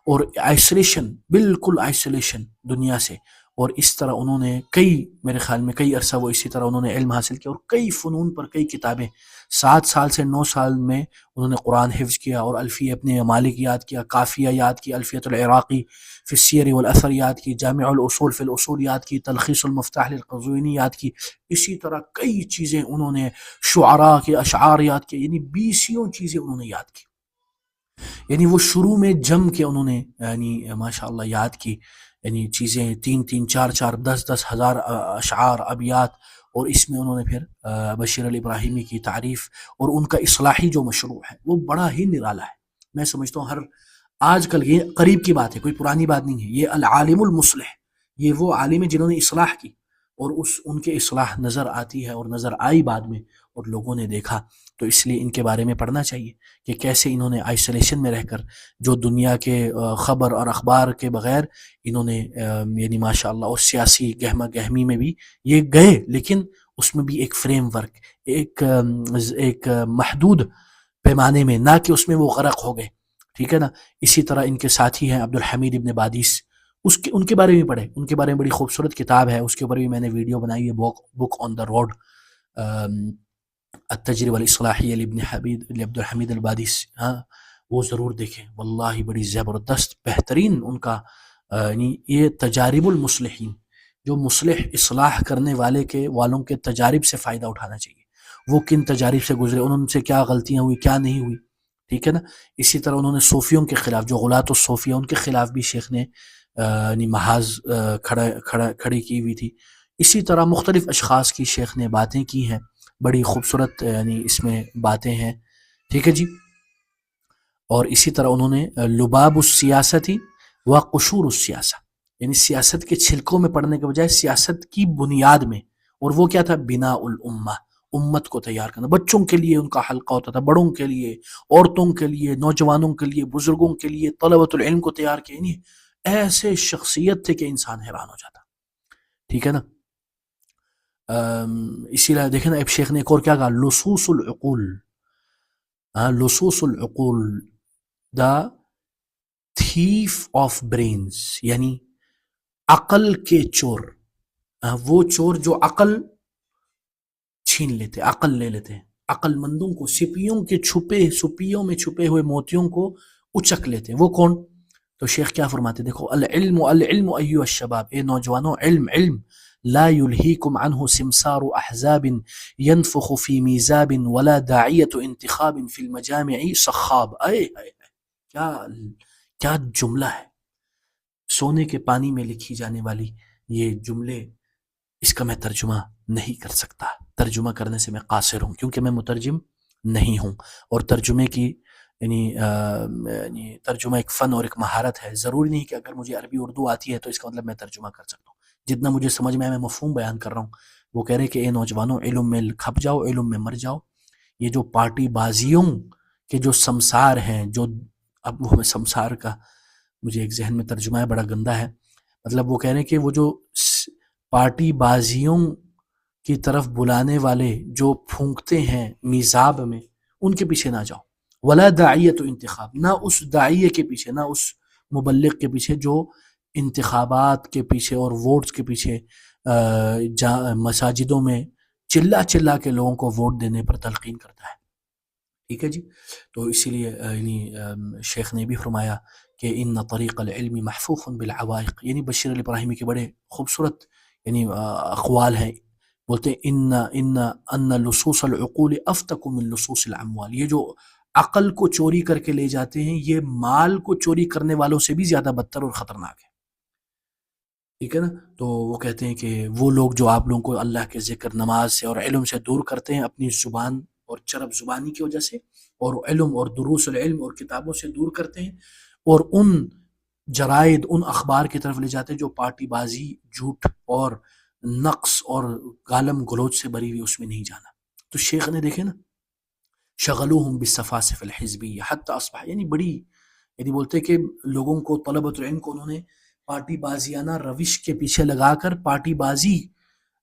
اور آئسولیشن، بالکل آئسولیشن دنیا سے. اور اس طرح انہوں نے میرے خیال میں کئی عرصہ وہ اسی طرح انہوں نے علم حاصل کیا، اور کئی فنون پر کئی کتابیں. 7 سال سے 9 سال میں انہوں نے قرآن حفظ کیا، اور الفیہ ابن مالک یاد کیا، کافیہ یاد کی، الفیۃ العراقی فی السیر والاثر یاد کی، جامع الاصول فی الاصول یاد کی، تلخیص المفتاح للقزوینی یاد کی. اسی طرح کئی چیزیں انہوں نے، شعراء کے اشعار یاد کیے، یعنی 20 چیزیں انہوں نے یاد کی. یعنی وہ شروع میں جم کے انہوں نے یعنی ماشاءاللہ یاد کی، یعنی چیزیں 3 4 10 ہزار اشعار، ابیات. اور اس میں انہوں نے پھر بشیر الابراہیمی کی تعریف اور ان کا اصلاحی جو مشروع ہے وہ بڑا ہی نرالا ہے. میں سمجھتا ہوں آج کل یہ قریب کی بات ہے، کوئی پرانی بات نہیں ہے. یہ العالم المصلح، یہ وہ عالم ہے جنہوں نے اصلاح کی، اور ان کے اصلاح نظر آتی ہے اور نظر آئی بعد میں، اور لوگوں نے دیکھا. تو اس لیے ان کے بارے میں پڑھنا چاہیے کہ کیسے انہوں نے آئسولیشن میں رہ کر جو دنیا کے خبر اور اخبار کے بغیر انہوں نے یعنی ماشاءاللہ، اور سیاسی گہما گہمی میں بھی یہ گئے، لیکن اس میں بھی ایک فریم ورک، ایک محدود پیمانے میں، نہ کہ اس میں وہ غرق ہو گئے. ٹھیک ہے نا. اسی طرح ان کے ساتھی ہیں عبد الحمید ابن بادیس، ان کے بارے میں پڑھے، ان کے بارے میں بڑی خوبصورت کتاب ہے، اس کے اوپر بھی میں نے ویڈیو بنائی ہے، بک آن دا روڈ، التجربہ الاصلاحیہ عبد الحمید البادیس. ہاں، وہ ضرور دیکھیں، واللہ بڑی زبردست بہترین ان کا یعنی یہ تجارب المصلحین، جو مصلح اصلاح کرنے والوں کے تجارب سے فائدہ اٹھانا چاہیے. وہ کن تجارب سے گزرے، ان سے کیا غلطیاں ہوئی، کیا نہیں ہوئی. ٹھیک ہے نا. اسی طرح انہوں نے صوفیوں کے خلاف، جو غلاۃ الصوفیہ، ان کے خلاف بھی شیخ نے یعنی محاذ کھڑی کی ہوئی تھی. اسی طرح مختلف اشخاص کی شیخ نے باتیں کی ہیں، بڑی خوبصورت یعنی اس میں باتیں ہیں. ٹھیک ہے جی. اور اسی طرح انہوں نے لباب السیاستی و قشور السیاسہ، یعنی سیاست کے چھلکوں میں پڑھنے کے بجائے سیاست کی بنیاد میں، اور وہ کیا تھا، بنا الامہ، امت کو تیار کرنا. بچوں کے لیے ان کا حلقہ ہوتا تھا، بڑوں کے لیے، عورتوں کے لیے، نوجوانوں کے لیے، بزرگوں کے لیے، طلبۃ العلم کو تیار کیا. یعنی ایسے شخصیت تھے کہ انسان حیران ہو جاتا. ٹھیک ہے نا. اسی لیے دیکھیں نا، اب شیخ نے ایک اور کیا کہا، لصوص العقول. لصوص العقول، دا تھیف آف برینز یعنی عقل کے چور، وہ چور جو عقل چھین لیتے، عقل لے لیتے ہیں، عقل مندوں کو، سپیوں میں چھپے ہوئے موتیوں کو اچک لیتے ہیں، وہ کون؟ تو شیخ کیا فرماتے، دیکھو، العلم العلم ایھا الشباب، اے نوجوانوں، علم لا يلهيكم عنه سمسار احزاب ينفخ في میزاب ولا داعیة انتخاب في المجامع صخاب. کیا جملہ ہے، سونے کے پانی میں لکھی جانے والی یہ جملے، اس کا میں ترجمہ نہیں کر سکتا، ترجمہ کرنے سے میں قاصر ہوں کیونکہ میں مترجم نہیں ہوں، اور ترجمے کی یعنی ترجمہ ایک فن اور ایک مہارت ہے، ضروری نہیں کہ اگر مجھے عربی اردو آتی ہے تو اس کا مطلب میں ترجمہ کر سکتا ہوں، جتنا مجھے سمجھ میں میں مفہوم بیان کر رہا ہوں۔ وہ کہہ رہے کہ اے نوجوانوں، علم میں کھپ جاؤ، علم میں مر جاؤ، یہ جو پارٹی بازیوں کے جو سمسار ہیں، جو اب وہ سمسار کا مجھے ایک ذہن میں ترجمہ ہے، بڑا گندا ہے، مطلب وہ کہہ رہے ہیں کہ وہ جو پارٹی بازیوں کی طرف بلانے والے جو پھونکتے ہیں میزاب میں، ان کے پیچھے نہ جاؤ، ولا داعیۃ انتخاب، نہ اس داعیے کے پیچھے، نہ اس مبلغ کے پیچھے جو انتخابات کے پیچھے اور ووٹس کے پیچھے مساجدوں میں چلا کے لوگوں کو ووٹ دینے پر تلقین کرتا ہے، ٹھیک ہے جی۔ تو اسی لیے شیخ نے بھی فرمایا کہ ان طریق العلم محفوف بالعوائق، یعنی بشیر الابراہیمی کے بڑے خوبصورت اقوال ہیں، بولتے ہیں ان لصوص العقول افتق من لصوص الاموال، یہ جو عقل کو چوری کر کے لے جاتے ہیں یہ مال کو چوری کرنے والوں سے بھی زیادہ بدتر اور خطرناک ہے، ٹھیک ہے نا۔ تو وہ کہتے ہیں کہ وہ لوگ جو آپ لوگوں کو اللہ کے ذکر، نماز سے اور علم سے دور کرتے ہیں اپنی زبان اور چرب زبانی کی وجہ سے، اور علم اور دروس العلم اور کتابوں سے دور کرتے ہیں، اور ان جرائد، ان اخبار کی طرف لے جاتے ہیں جو پارٹی بازی، جھوٹ اور نقص اور گالم گلوچ سے بری ہوئی، اس میں نہیں جانا۔ تو شیخ نے دیکھے نا، شغلوہم بالسفاسف الحزبیہ حتی اصبح، یعنی بڑی، یعنی بولتے کہ لوگوں کو، طلبۃ العلم کو انہوں نے پارٹی بازیانہ روش کے پیچھے لگا کر پارٹی بازی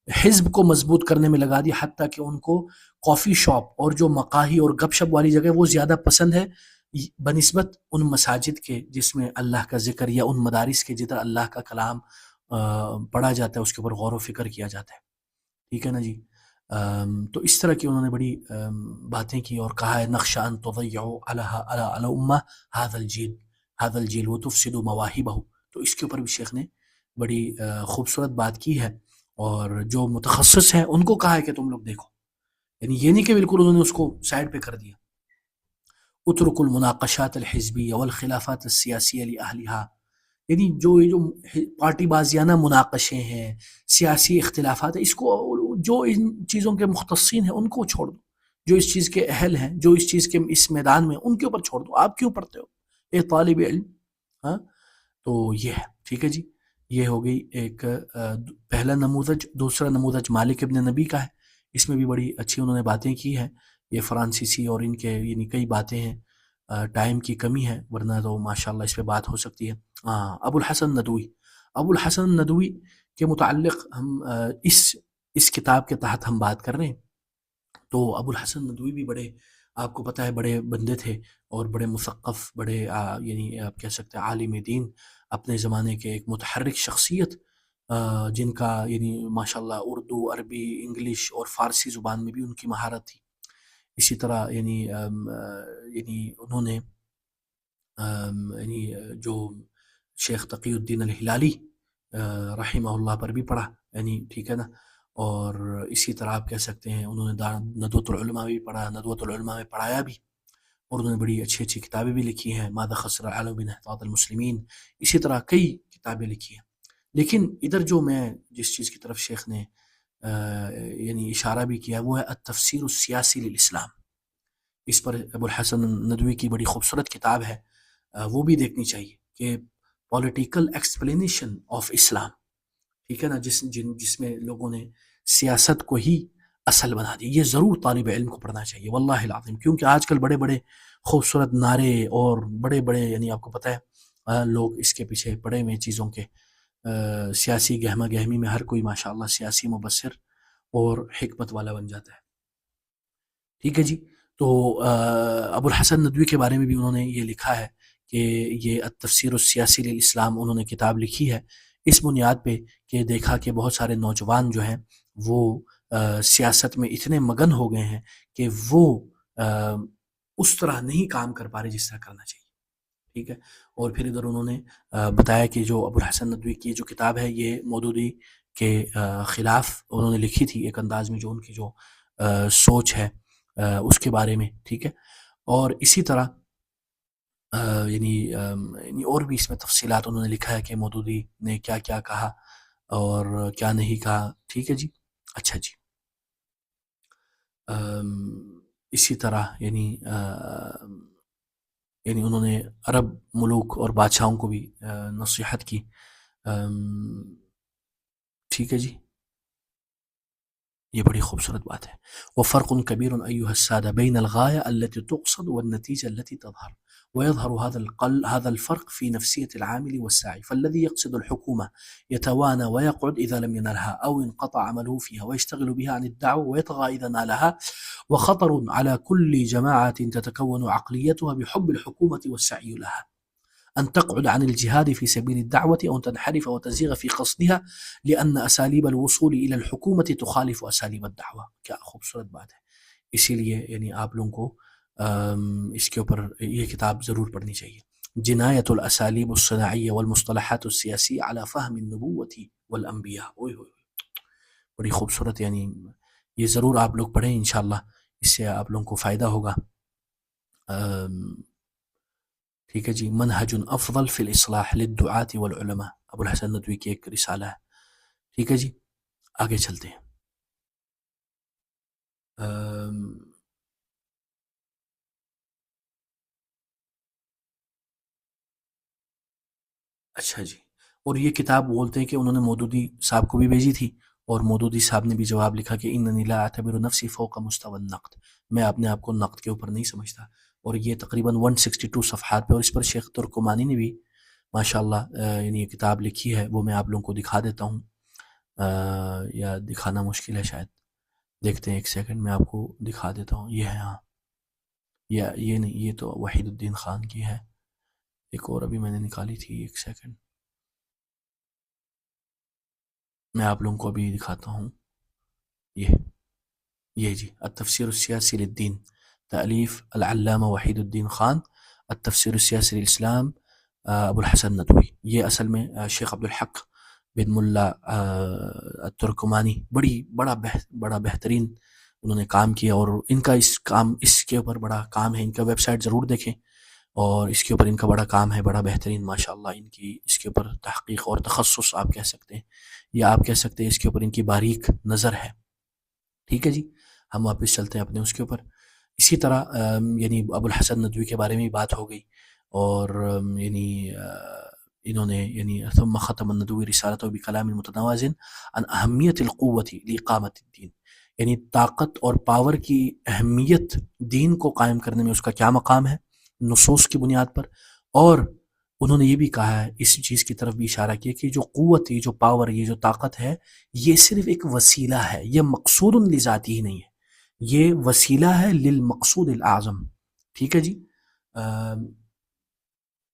حزب کو مضبوط کرنے میں لگا دیا، حتیٰ کہ ان کو کافی شاپ اور جو مقاہی اور گپ شپ والی جگہ وہ زیادہ پسند ہے بنسبت ان مساجد کے جس میں اللہ کا ذکر، یا ان مدارس کے جدھر اللہ کا کلام پڑھا جاتا ہے، اس کے اوپر غور و فکر کیا جاتا ہے، ٹھیک ہے نا جی۔ تو اس طرح کی انہوں نے بڑی باتیں کی اور کہا ہے نخشى ان تضيعوا على امه هذا الجيل وتفسدوا مواهبه، تو اس کے اوپر بھی شیخ نے بڑی خوبصورت بات کی ہے، اور جو متخصص ہیں ان کو کہا ہے کہ تم لوگ دیکھو، یعنی یہ نہیں کہ بالکل انہوں نے اس کو سائڈ پہ کر دیا، اتركوا المناقشات الحزبیہ والخلافات السیاسیہ لأہلها، یعنی جو پارٹی بازیانہ مناقشے ہیں، سیاسی اختلافات ہیں، اس کو جو ان چیزوں کے مختصین ہیں ان کو چھوڑ دو، جو اس چیز کے اہل ہیں، جو اس چیز کے اس میدان میں، ان کے اوپر چھوڑ دو، آپ کیوں پڑھتے ہو اے طالب علم؟ ہاں، تو یہ ہے، ٹھیک ہے جی۔ یہ ہو گئی ایک پہلا نموذج۔ دوسرا نموذج مالک ابن نبی کا ہے، اس میں بھی بڑی اچھی انہوں نے باتیں کی ہیں، یہ فرانسیسی اور ان کے یعنی کئی باتیں ہیں، ٹائم کی کمی ہے ورنہ تو ماشاءاللہ اس پہ بات ہو سکتی ہے۔ ابو الحسن ندوی کے متعلق ہم اس کتاب کے تحت ہم بات کر رہے ہیں۔ تو ابو الحسن ندوی بھی بڑے، آپ کو پتہ ہے، بڑے بندے تھے اور بڑے مثقف، بڑے یعنی آپ کہہ سکتے ہیں عالم دین، اپنے زمانے کے ایک متحرک شخصیت، جن کا یعنی ماشاءاللہ اردو، عربی، انگلش اور فارسی زبان میں بھی ان کی مہارت تھی۔ اسی طرح یعنی انہوں نے یعنی جو شیخ تقی الدین الہلالی رحمہ اللہ پر بھی پڑھا، یعنی ٹھیک ہے نا، اور اسی طرح آپ کہہ سکتے ہیں انہوں نے ندوۃ العلماء بھی پڑھا، ندوۃ العلماء میں پڑھایا بھی، اور انہوں نے بڑی اچھی اچھی کتابیں بھی لکھی ہیں، ماذا خسر العالم بانحطاط المسلمین، اسی طرح کئی کتابیں لکھی ہیں۔ لیکن ادھر جو میں جس چیز کی طرف شیخ نے یعنی اشارہ بھی کیا وہ ہے التفسیر السیاسی للاسلام، اس پر ابو الحسن ندوی کی بڑی خوبصورت کتاب ہے، وہ بھی دیکھنی چاہیے، کہ پولیٹیکل ایکسپلینیشن آف اسلام، ٹھیک ہے نا، جس میں لوگوں نے سیاست کو ہی اصل بنا دی۔ یہ ضرور طالب علم کو پڑھنا چاہیے واللہ العظیم، کیونکہ آج کل بڑے بڑے خوبصورت نعرے اور بڑے بڑے یعنی آپ کو پتہ ہے لوگ اس کے پیچھے پڑے ہوئے چیزوں کے، سیاسی گہما گہمی میں ہر کوئی ماشاءاللہ سیاسی مبصر اور حکمت والا بن جاتا ہے، ٹھیک ہے جی۔ تو ابو الحسن ندوی کے بارے میں بھی انہوں نے یہ لکھا ہے کہ یہ التفسیر السیاسی للاسلام انہوں نے کتاب لکھی ہے اس بنیاد پہ کہ دیکھا کہ بہت سارے نوجوان جو ہیں وہ سیاست میں اتنے مگن ہو گئے ہیں کہ وہ اس طرح نہیں کام کر پا رہے جس طرح کرنا چاہیے. ٹھیک ہے. اور پھر ادھر انہوں نے بتایا کہ جو ابوالحسن ندوی کی جو کتاب ہے یہ مودودی کے خلاف انہوں نے لکھی تھی ایک انداز میں جو ان کی جو سوچ ہے اس کے بارے میں. ٹھیک ہے. اور اسی طرح یعنی اور بھی اس میں تفصیلات انہوں نے لکھا ہے کہ مودودی نے کیا کیا کہا اور کیا نہیں کہا. ٹھیک ہے جی. اچھا جی. اسی طرح یعنی انہوں نے عرب ملوک اور بادشاہوں کو بھی نصیحت کی. ٹھیک ہے جی. یہ بڑی خوبصورت بات ہے. وفرق كبير أيها السادة بين الغاية التي تقصد والنتيجة التي تظهر ويظهر هذا الفرق في نفسية العامل والساعي. فالذي يقصد الحكومة يتوانى ويقعد إذا لم ينلها أو انقطع عمله فيها ويشتغل بها عن الدعوة ويطغى إذا نالها. وخطر على كل جماعة تتكون عقليتها بحب الحكومة والسعي لها أن تقعد عن الجهاد في سبيل الدعوة أو تنحرف وتزيغ في قصدها لأن أساليب الوصول إلى الحكومة تخالف أساليب الدعوة. کیا خوبصورت بات ہے. اسی لیے یعنی آپ لوگوں کو اس کے اوپر یہ کتاب ضرور پڑھنی چاہیے. جنایت الاسالیب الصناعیہ والمصطلحات السیاسیہ علی فہم النبوۃ والانبیاء. بڑی خوبصورت. یعنی یہ ضرور آپ لوگ پڑھیں انشاءاللہ. اس سے آپ لوگوں کو فائدہ ہوگا. ٹھیک ہے جی. منہج افضل فی الاصلاح للدعاة والعلماء. ابوالحسن ندوی کی ایک رسالہ ہے. ٹھیک ہے جی. آگے چلتے ہیں. اچھا جی. اور یہ کتاب بولتے ہیں کہ انہوں نے مودودی صاحب کو بھی بھیجی تھی اور مودودی صاحب نے بھی جواب لکھا کہ اننی لا اعتبر نفسی فوق مستوى النقد. میں اپنے آپ کو نقد کے اوپر نہیں سمجھتا. اور یہ تقریباً 162 صفحات پہ. اور اس پر شیخ ترکمانی نے بھی ماشاءاللہ یعنی یہ کتاب لکھی ہے. وہ میں آپ لوگوں کو دکھا دیتا ہوں یا دکھانا مشکل ہے شاید. دیکھتے ہیں ایک سیکنڈ میں آپ کو دکھا دیتا ہوں. یہ ہے. ہاں یہ نہیں, یہ تو وحید الدین خان کی ہے. ایک اور ابھی میں نے نکالی تھی. ایک سیکنڈ میں آپ لوگوں کو ابھی دکھاتا ہوں. یہ جی التفسیر السیاسی للدین تألیف العلامہ وحید الدین خان. التفسیر السیاسی للاسلام ابوالحسن ندوی. یہ اصل میں شیخ عبدالحق بن ملا الترکمانی بڑا بہترین انہوں نے کام کیا. اور ان کا اس کے اوپر بڑا کام ہے. ان کا ویب سائٹ ضرور دیکھیں اور اس کے اوپر ان کا بڑا کام ہے, بڑا بہترین ماشاءاللہ. ان کی اس کے اوپر تحقیق اور تخصص آپ کہہ سکتے ہیں, یا آپ کہہ سکتے ہیں اس کے اوپر ان کی باریک نظر ہے. ٹھیک ہے جی. ہم واپس چلتے ہیں اپنے اس کے اوپر. اسی طرح یعنی ابوالحسن ندوی کے بارے میں بات ہو گئی. اور یعنی انہوں نے یعنی ثم ختم الندوی رسالته بکلام متنوازن عن اہمیت القوت لاقامت الدین. یعنی طاقت اور پاور کی اہمیت دین کو قائم کرنے میں اس کا کیا مقام ہے نصوص کی بنیاد پر. اور انہوں نے یہ بھی کہا ہے, اس چیز کی طرف بھی اشارہ کیا کہ جو قوت, یہ جو پاور, یہ جو طاقت ہے, یہ صرف ایک وسیلہ ہے. یہ مقصود لذاتی ہی نہیں ہے, یہ وسیلہ ہے للمقصود الاعظم. ٹھیک ہے جی.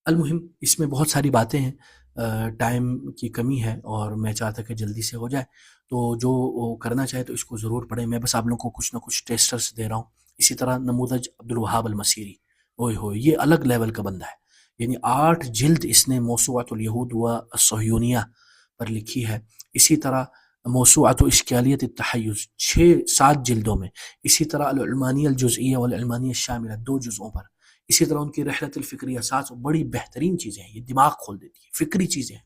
المہم اس میں بہت ساری باتیں ہیں, ٹائم کی کمی ہے اور میں چاہتا کہ جلدی سے ہو جائے. تو جو کرنا چاہے تو اس کو ضرور پڑھیں. میں بس آپ لوگوں کو کچھ نہ کچھ ٹیسٹرز دے رہا ہوں. اسی طرح نموذج عبدالوہاب المسیری, یہ الگ لیول کا بندہ ہے. یعنی 8 جلد اس نے موسوعۃ الیہود و الصہیونیہ پر لکھی ہے. اسی طرح موسوعۃ اشکالیت التحیز 7 جلدوں میں. اسی طرح العلمانیہ الجزئیہ والعلمانیہ الشاملہ 2 جزءوں پر. اسی طرح ان کی رحلت الفکریہ 7. بڑی بہترین چیزیں ہیں, یہ دماغ کھول دیتی ہے, فکری چیزیں ہیں.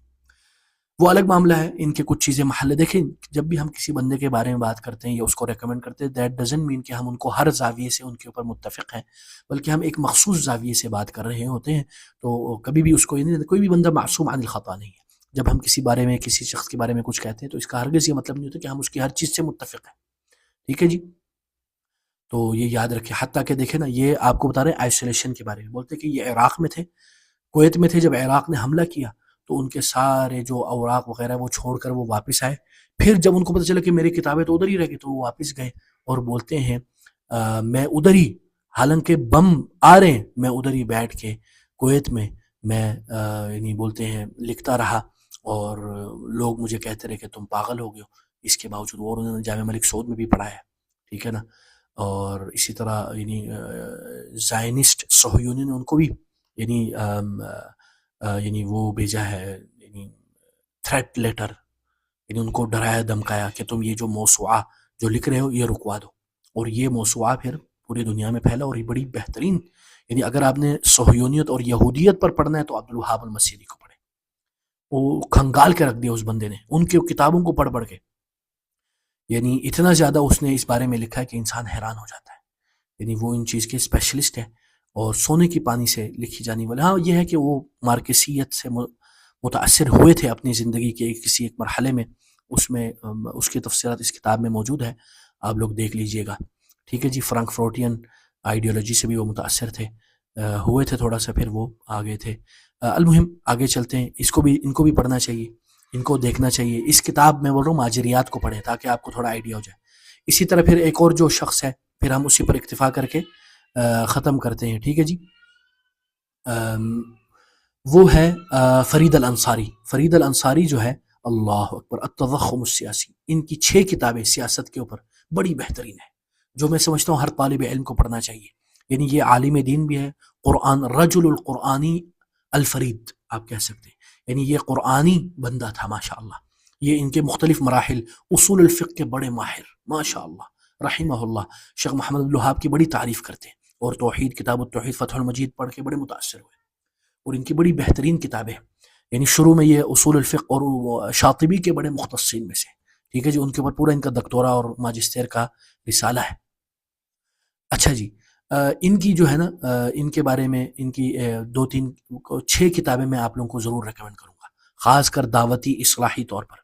وہ الگ معاملہ ہے, ان کے کچھ چیزیں محل. دیکھیں جب بھی ہم کسی بندے کے بارے میں بات کرتے ہیں یا اس کو ریکمنڈ کرتے ہیں, دیٹ ڈزنٹ مین کہ ہم ان کو ہر زاویے سے ان کے اوپر متفق ہیں, بلکہ ہم ایک مخصوص زاویے سے بات کر رہے ہوتے ہیں. تو کبھی بھی اس کو کوئی بھی بندہ معصوم عن الخطا نہیں ہے. جب ہم کسی بارے میں کسی شخص کے بارے میں کچھ کہتے ہیں تو اس کا ہرگز یہ مطلب نہیں ہوتا کہ ہم اس کی ہر چیز سے متفق ہیں. ٹھیک ہے جی. تو یہ یاد رکھیں. حتیٰ کہ دیکھیں نا, یہ آپ کو بتا رہے ہیں آئسولیشن کے بارے میں. بولتے ہیں کہ یہ عراق میں تھے, کویت میں تھے, جب عراق نے حملہ کیا تو ان کے سارے جو اوراق وغیرہ وہ چھوڑ کر وہ واپس آئے. پھر جب ان کو پتہ چلا کہ میری کتابیں تو ادھر ہی رہ گئی تو وہ واپس گئے اور بولتے ہیں میں ادھر ہی, حالانکہ بم آ رہے ہیں, میں ادھر ہی بیٹھ کے کویت میں میں یعنی بولتے ہیں لکھتا رہا، اور لوگ مجھے کہتے رہے کہ تم پاگل ہو گئے ہو، اس کے باوجود، اور انہوں نے جامعہ ملک سعود میں بھی پڑھا ہے، ٹھیک ہے نا. اور اسی طرح یعنی زائنسٹ صہیونی نے ان کو بھی یعنی یعنی وہ بھیجا ہے، یعنی تھریٹ لیٹر، یعنی ان کو ڈرایا دھمکایا کہ تم یہ جو موسوعہ جو لکھ رہے ہو یہ رکوا دو. اور یہ موسوعہ پھر پوری دنیا میں پھیلا، اور یہ بڑی بہترین، یعنی اگر آپ نے صہیونیت اور یہودیت پر پڑھنا ہے تو عبد الوہاب المسیحی کو پڑھیں. وہ کھنگال کے رکھ دیا اس بندے نے ان کی کتابوں کو پڑھ پڑھ کے، یعنی اتنا زیادہ اس نے اس بارے میں لکھا ہے کہ انسان حیران ہو جاتا ہے. یعنی وہ ان چیز کے اسپیشلسٹ ہے، اور سونے کی پانی سے لکھی جانے والی. ہاں یہ ہے کہ وہ مارکسیت سے متاثر ہوئے تھے اپنی زندگی کے کسی ایک مرحلے میں، اس میں اس کی تفصیلات اس کتاب میں موجود ہے، آپ لوگ دیکھ لیجئے گا. ٹھیک ہے جی. فرانک فروٹین آئیڈیالوجی سے بھی وہ متاثر تھے، ہوئے تھے تھوڑا سا، پھر وہ آگے تھے. المہم آگے چلتے ہیں. ان کو بھی پڑھنا چاہیے، ان کو دیکھنا چاہیے. اس کتاب میں بول رہا ہوں ماجریات کو پڑھیں تاکہ آپ کو تھوڑا آئیڈیا ہو جائے. اسی طرح پھر ایک اور جو شخص ہے، پھر ہم اسی پر اکتفا کر کے ختم کرتے ہیں. ٹھیک ہے جی. وہ ہے فرید الانصاری. فرید الانصاری جو ہے، اللہ اکبر، التضخم السیاسی، ان کی 6 کتابیں سیاست کے اوپر بڑی بہترین ہے، جو میں سمجھتا ہوں ہر طالب علم کو پڑھنا چاہیے. یعنی یہ عالم دین بھی ہے، قرآن، رجل القرآنی الفرید آپ کہہ سکتے ہیں. یعنی یہ قرآنی بندہ تھا ماشاء اللہ. یہ ان کے مختلف مراحل، اصول الفقہ کے بڑے ماہر ماشاء اللہ رحمہ اللہ. شیخ محمد عبد الوہاب کی بڑی تعریف کرتے ہیں، اور توحید، کتاب التوحید، فتح المجید پڑھ کے بڑے متاثر ہوئے، اور ان کی بڑی بہترین کتابیں. یعنی شروع میں یہ اصول الفقہ اور شاطبی کے بڑے مختصین میں سے، ٹھیک ہے جی. ان کے اوپر پورا ان کا دکتورا اور ماجسٹر کا رسالہ ہے. اچھا جی. ان کی جو ہے نا، ان کے بارے میں ان کی 6 کتابیں میں آپ لوگوں کو ضرور ریکمنڈ کروں گا، خاص کر دعوتی اصلاحی طور پر،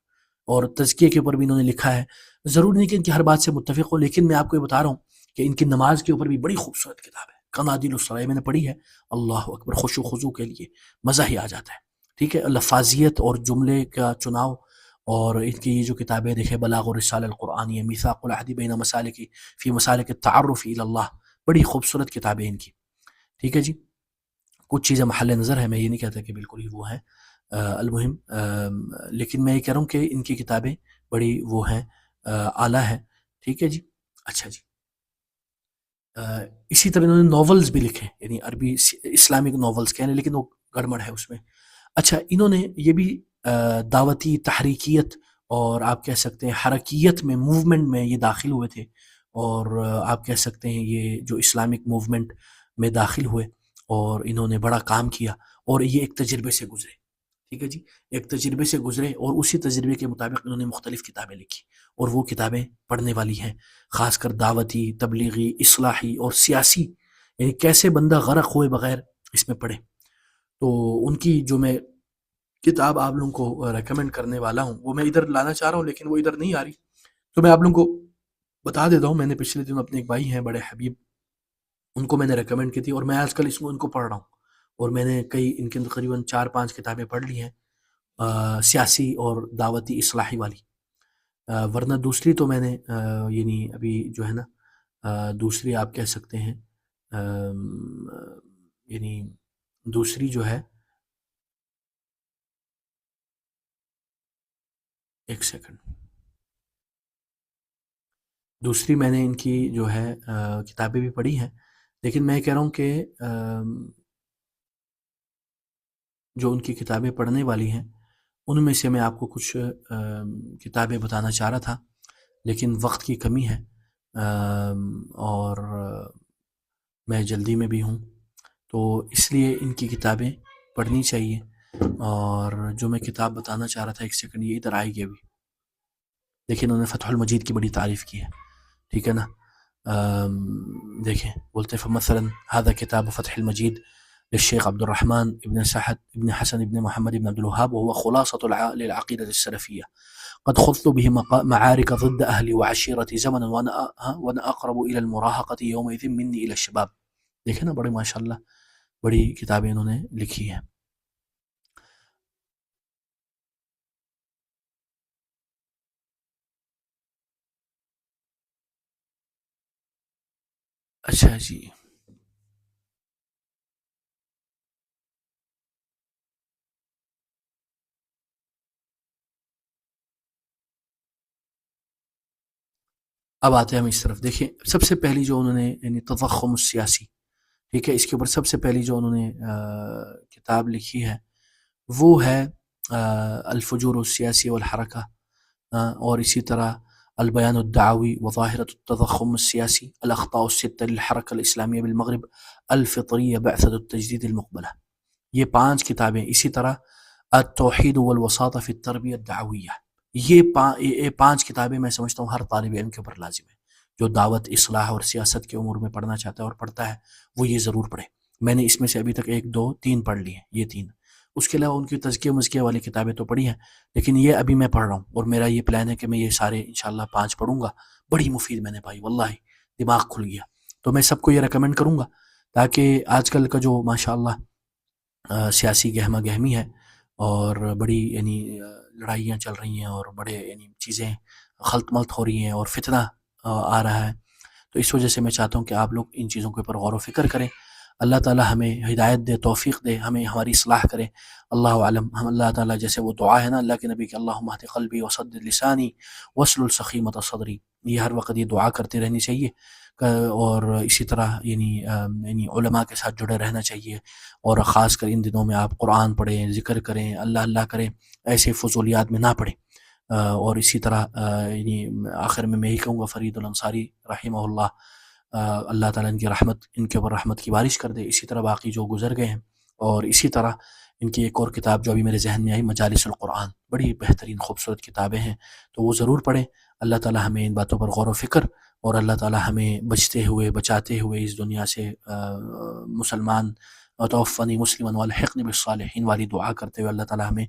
اور تزکیے کے اوپر بھی انہوں نے لکھا ہے. ضرور نہیں کہ ان کی ہر بات سے متفق ہو، لیکن میں آپ کو یہ بتا رہا ہوں کہ ان کی نماز کے اوپر بھی بڑی خوبصورت کتاب ہے، قنادیل الصلاح، میں نے پڑھی ہے. اللہ اکبر، خشوع و خضوع کے لیے مزہ ہی آ جاتا ہے. ٹھیک ہے. لفاظیت اور جملے کا چناؤ، اور ان کی یہ جو کتابیں دیکھیں، بلاغ الرسالہ القرآنیہ، میثاق العہد بین مسالک فی مسالک التعرف الی اللہ، بڑی خوبصورت کتابیں ان کی. ٹھیک ہے جی. کچھ چیزیں محل نظر ہے، میں یہ نہیں کہتا کہ بالکل ہی وہ ہیں. المہم لیکن میں یہ کہہ رہا ہوں کہ ان کی کتابیں بڑی وہ ہیں، اعلیٰ ہیں. ٹھیک ہے جی. اچھا جی. اسی طرح انہوں نے ناولز بھی لکھے، یعنی عربی اسلامک ناولز کہنے، لیکن وہ گڑبڑ ہے اس میں. اچھا، انہوں نے یہ بھی دعوتی تحریکیت اور آپ کہہ سکتے ہیں حرکیت میں، موومنٹ میں یہ داخل ہوئے تھے، اور آپ کہہ سکتے ہیں یہ جو اسلامک موومنٹ میں داخل ہوئے، اور انہوں نے بڑا کام کیا، اور یہ ایک تجربے سے گزرے. ٹھیک ہے جی. ایک تجربے سے گزرے، اور اسی تجربے کے مطابق انہوں نے مختلف کتابیں لکھی، اور وہ کتابیں پڑھنے والی ہیں، خاص کر دعوتی، تبلیغی، اصلاحی اور سیاسی. یعنی کیسے بندہ غرق ہوئے بغیر اس میں پڑھے. تو ان کی جو میں کتاب آپ لوگوں کو ریکمنڈ کرنے والا ہوں، وہ میں ادھر لانا چاہ رہا ہوں لیکن وہ ادھر نہیں آ رہی، تو میں آپ لوگوں کو بتا دیتا ہوں. میں نے پچھلے دن اپنے ایک بھائی ہیں بڑے حبیب، ان کو میں نے ریکمنڈ کی تھی، اور میں آج کل ان کو پڑھ رہا ہوں، اور میں نے کئی ان کے تقریباً 4-5 کتابیں پڑھ لی ہیں، سیاسی اور دعوتی اصلاحی والی. ورنہ دوسری تو میں نے یعنی ابھی جو ہے نا، دوسری آپ کہہ سکتے ہیں، یعنی دوسری جو ہے، ایک سیکنڈ، دوسری میں نے ان کی جو ہے کتابیں بھی پڑھی ہیں، لیکن میں کہہ رہا ہوں کہ جو ان کی کتابیں پڑھنے والی ہیں، ان میں سے میں آپ کو کچھ کتابیں بتانا چاہ رہا تھا، لیکن وقت کی کمی ہے، اور میں جلدی میں بھی ہوں، تو اس لیے ان کی کتابیں پڑھنی چاہیے. اور جو میں کتاب بتانا چاہ رہا تھا، ایک سیکنڈ، یہ ادھر آئے گی ابھی. دیکھیں انہوں نے فتح المجید کی بڑی تعریف کی ہے، ٹھیک ہے نا. دیکھیں بولتے ہیں فمثلا هذا كتاب فتح المجيد للشيخ عبد الرحمن ابن سعد ابن حسن ابن محمد ابن عبد الوهاب، وهو خلاصة للعقيدة السلفية. قد خضت به معارك ضد أهلي وعشيرتي زمنا وأنا أقرب إلى المراهقة يومئذ مني إلى الشباب. دیکھیں نا، بڑے ماشاءاللہ بڑی کتابیں انہوں نے لکھی ہیں. اچھا جی. اب آتے ہیں ہم اس طرف. دیکھیں سب سے پہلی جو انہوں نے یعنی تضخم السیاسی، ٹھیک ہے، اس کے اوپر سب سے پہلی جو انہوں نے کتاب لکھی ہے وہ ہے الفجور السیاسی والحرکہ، اور اسی طرح البیان الدعوی وظاہرۃ التضخم السیاسی، الاخطاء الستہ للحرکہ الاسلامیہ بالمغرب، الفطریہ بعثۃ التجدید المقبلہ. یہ 5 کتابیں. اسی طرح التوحید والوساطہ فی التربیہ الدعویہ. یہ 5 کتابیں میں سمجھتا ہوں ہر طالب علم کے اوپر لازم ہے جو دعوت، اصلاح اور سیاست کے امور میں پڑھنا چاہتا ہے اور پڑھتا ہے، وہ یہ ضرور پڑھے. میں نے اس میں سے ابھی تک 1 2 3 پڑھ لی ہیں، یہ 3. اس کے علاوہ ان کی تزکیہ مزکیہ والی کتابیں تو پڑھی ہیں، لیکن یہ ابھی میں پڑھ رہا ہوں اور میرا یہ پلان ہے کہ میں یہ سارے انشاءاللہ 5 پڑھوں گا. بڑی مفید میں نے پائی، واللہ دماغ کھل گیا. تو میں سب کو یہ ریکمینڈ کروں گا تاکہ آج کل کا جو ماشاءاللہ سیاسی گہمہ گہمی ہے اور بڑی یعنی لڑائیاں چل رہی ہیں اور بڑے یعنی چیزیں خلط ملط ہو رہی ہیں اور فتنہ آ رہا ہے، تو اس وجہ سے میں چاہتا ہوں کہ آپ لوگ ان چیزوں کے اوپر غور و فکر کریں. اللہ تعالی ہمیں ہدایت دے، توفیق دے، ہمیں ہماری اصلاح کرے. اللہ عالم. ہم اللہ تعالیٰ جیسے وہ دعا ہے نا اللہ کے نبی کہ اللہم اہد قلبی وسدد لسانی واسلل سخیمۃ صدری، یہ ہر وقت یہ دعا کرتے رہنی چاہیے. اور اسی طرح یعنی علماء کے ساتھ جڑے رہنا چاہیے، اور خاص کر ان دنوں میں آپ قرآن پڑھیں، ذکر کریں، اللہ اللہ کریں، ایسے فضولیات میں نہ پڑھیں. اور اسی طرح یعنی آخر میں یہی کہوں گا فرید الانصاری رحمہ اللہ، اللہ تعالیٰ ان کی رحمت، ان کے اوپر رحمت کی بارش کر دے. اسی طرح باقی جو گزر گئے ہیں، اور اسی طرح ان کی ایک اور کتاب جو ابھی میرے ذہن میں آئی مجالس القرآن، بڑی بہترین خوبصورت کتابیں ہیں، تو وہ ضرور پڑھیں. اللہ تعالیٰ ہمیں ان باتوں پر غور و فکر، اور اللہ تعالیٰ ہمیں بچتے ہوئے بچاتے ہوئے اس دنیا سے مسلمان توفنی مسلما والحقنی بالصالحین والی دعا کرتے ہوئے اللہ تعالیٰ ہمیں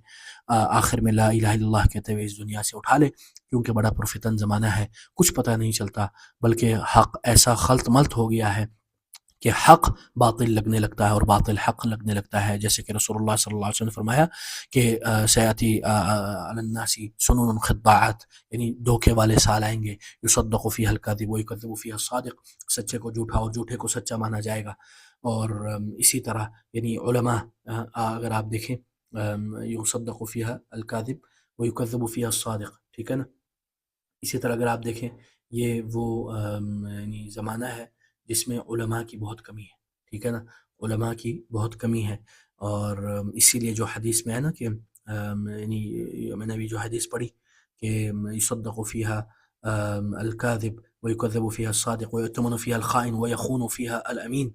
آخر میں لا الہ الا اللہ کہتے ہوئے اس دنیا سے اٹھا لے، کیونکہ بڑا پرفتن زمانہ ہے، کچھ پتہ نہیں چلتا، بلکہ حق ایسا خلط ملط ہو گیا ہے کہ حق باطل لگنے لگتا ہے اور باطل حق لگنے لگتا ہے. جیسے کہ رسول اللہ صلی اللہ علیہ وسلم نے فرمایا کہ سیاتی علی الناس سنون خطباعت، یعنی دھوکے والے سال آئیں گے، یصدق فیہا الکاذب ویکذب فیہا الصادق، سچے کو جھوٹا اور جھوٹے کو سچا مانا جائے گا. اور اسی طرح یعنی علماء اگر آپ دیکھیں یصدق فیہا الکاذب ویکذب فیہا الصادق، ٹھیک ہے نا. اسی طرح اگر آپ دیکھیں یہ وہ یعنی زمانہ ہے جس میں علماء کی بہت کمی ہے، ٹھیک ہے نا، علماء کی بہت کمی ہے. اور اسی لیے جو حدیث میں ہے نا کہ یعنی میں نے ابھی جو حدیث پڑھی کہ یصدق فیہا الکاذب ویکذب فیہا الصادق ویؤتمن فیہا الخائن ویخون فیہا الامین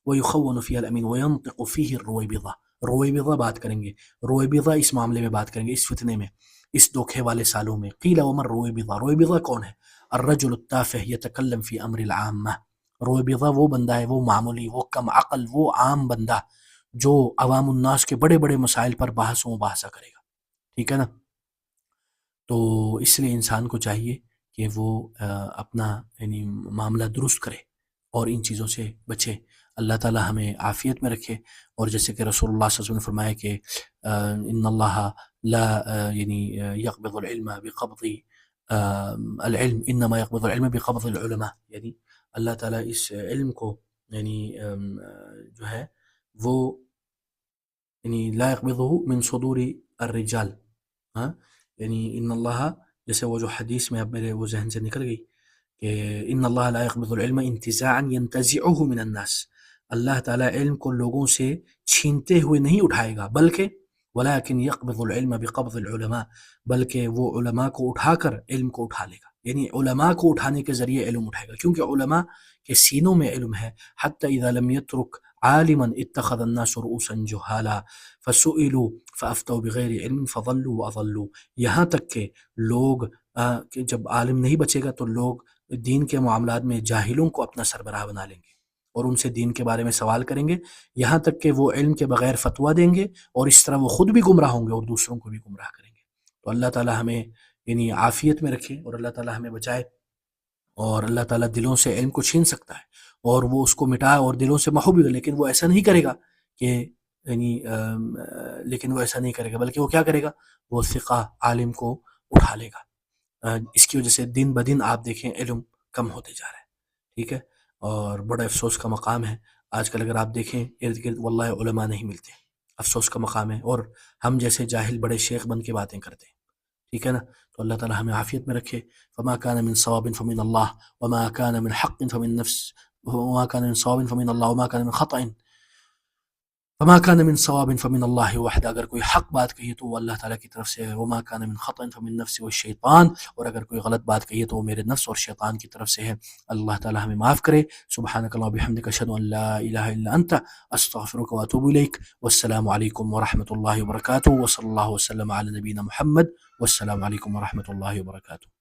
ویخون فیہا الامین وینطق فیہ الرویبضہ. رویبضہ بات کریں گے، رویبضہ اس معاملے میں بات کریں گے، اس فتنے میں، اس دھوکے والے سالوں میں. قیل ومن رویبضہ، رویبضہ کون ہے؟ الرجل التافہ یتکلم فی امر العامہ. رویبضہ وہ بندہ ہے، وہ معمولی، وہ کم عقل، وہ عام بندہ جو عوام الناس کے بڑے بڑے مسائل پر بحث و مباحثہ کرے گا، ٹھیک ہے نا. تو اس لیے انسان کو چاہیے کہ وہ اپنا یعنی معاملہ درست کرے اور ان چیزوں سے بچے. اللہ تعالی ہمیں عافیت میں رکھے. اور جیسے کہ رسول اللہ صلی اللہ علیہ وسلم نے فرمایا کہ ان اللہ لا یعنی یقبض العلم بقبض العلم انما یقبض العلم بقبض العلماء، یعنی اللہ تعالیٰ اس علم کو یعنی جو ہے وہ یعنی لا يقبضه من صدور الرجال، ہاں، یعنی ان اللہ، جیسے وہ جو حدیث میں اب میرے وہ ذہن سے نکل گئی کہ ان اللہ لا يقبض العلم انتزاعا ينتزعه من الناس، اللہ تعالیٰ علم کو لوگوں سے چھینتے ہوئے نہیں اٹھائے گا، بلکہ ولكن يقبض العلم بقبض العلماء، بلکہ وہ علماء کو اٹھا کر علم کو اٹھا لے گا. یعنی علماء کو اٹھانے کے ذریعے علم اٹھائے گا، کیونکہ علماء کے سینوں میں علم ہے. حتی اذا لم يترك عالما اتخذ الناس رؤوسا جهالا فسئلوا فافتوا بغیر علم فضلوا واضلوا. یہاں تک کہ لوگ کہ جب عالم نہیں بچے گا تو لوگ دین کے معاملات میں جاہلوں کو اپنا سربراہ بنا لیں گے اور ان سے دین کے بارے میں سوال کریں گے، یہاں تک کہ وہ علم کے بغیر فتویٰ دیں گے، اور اس طرح وہ خود بھی گمراہ ہوں گے اور دوسروں کو بھی گمراہ کریں گے. تو اللہ تعالی ہمیں یعنی عافیت میں رکھے اور اللہ تعالی ہمیں بچائے. اور اللہ تعالیٰ دلوں سے علم کو چھین سکتا ہے اور وہ اس کو مٹائے اور دلوں سے محو بھی، لیکن وہ ایسا نہیں کرے گا کہ یعنی لیکن وہ ایسا نہیں کرے گا، بلکہ وہ کیا کرے گا، وہ ثقہ عالم کو اٹھا لے گا. اس کی وجہ سے دن بدن آپ دیکھیں علم کم ہوتے جا رہا ہے، ٹھیک ہے. اور بڑا افسوس کا مقام ہے آج کل، اگر آپ دیکھیں ارد گرد واللہ علماء نہیں ملتے، افسوس کا مقام ہے. اور ہم جیسے جاہل بڑے شیخ بن کے باتیں کرتے ہیں، ٹھیک ہے نا. تو اللہ تعالیٰ ہمیں عافیت میں رکھے. فما كان من صواب فمن اللہ وما كان من حق فمن نفس وما كان من صواب فمن اللہ وما كان من خطأ فما كان من صواب فمن اللہ وحدہ. اگر کوئی حق بات کہی تو وہ اللہ تعالیٰ کی طرف سے ہے. وما كان من خطأ فمن نفس والشیطان. اور اگر کوئی غلط بات کہی تو وہ میرے نفس اور شیطان کی طرف سے ہے. اللہ تعالیٰ ہمیں معاف کرے. سبحانک اللہم وبحمدک اشہد ان لا الہ الا انت استغفرک واتوب الیک. والسلام علیکم ورحمۃ اللہ وبرکاتہ. وصلی اللہ وسلم علی نبینا محمد. والسلام علیکم ورحمۃ اللہ وبرکاتہ.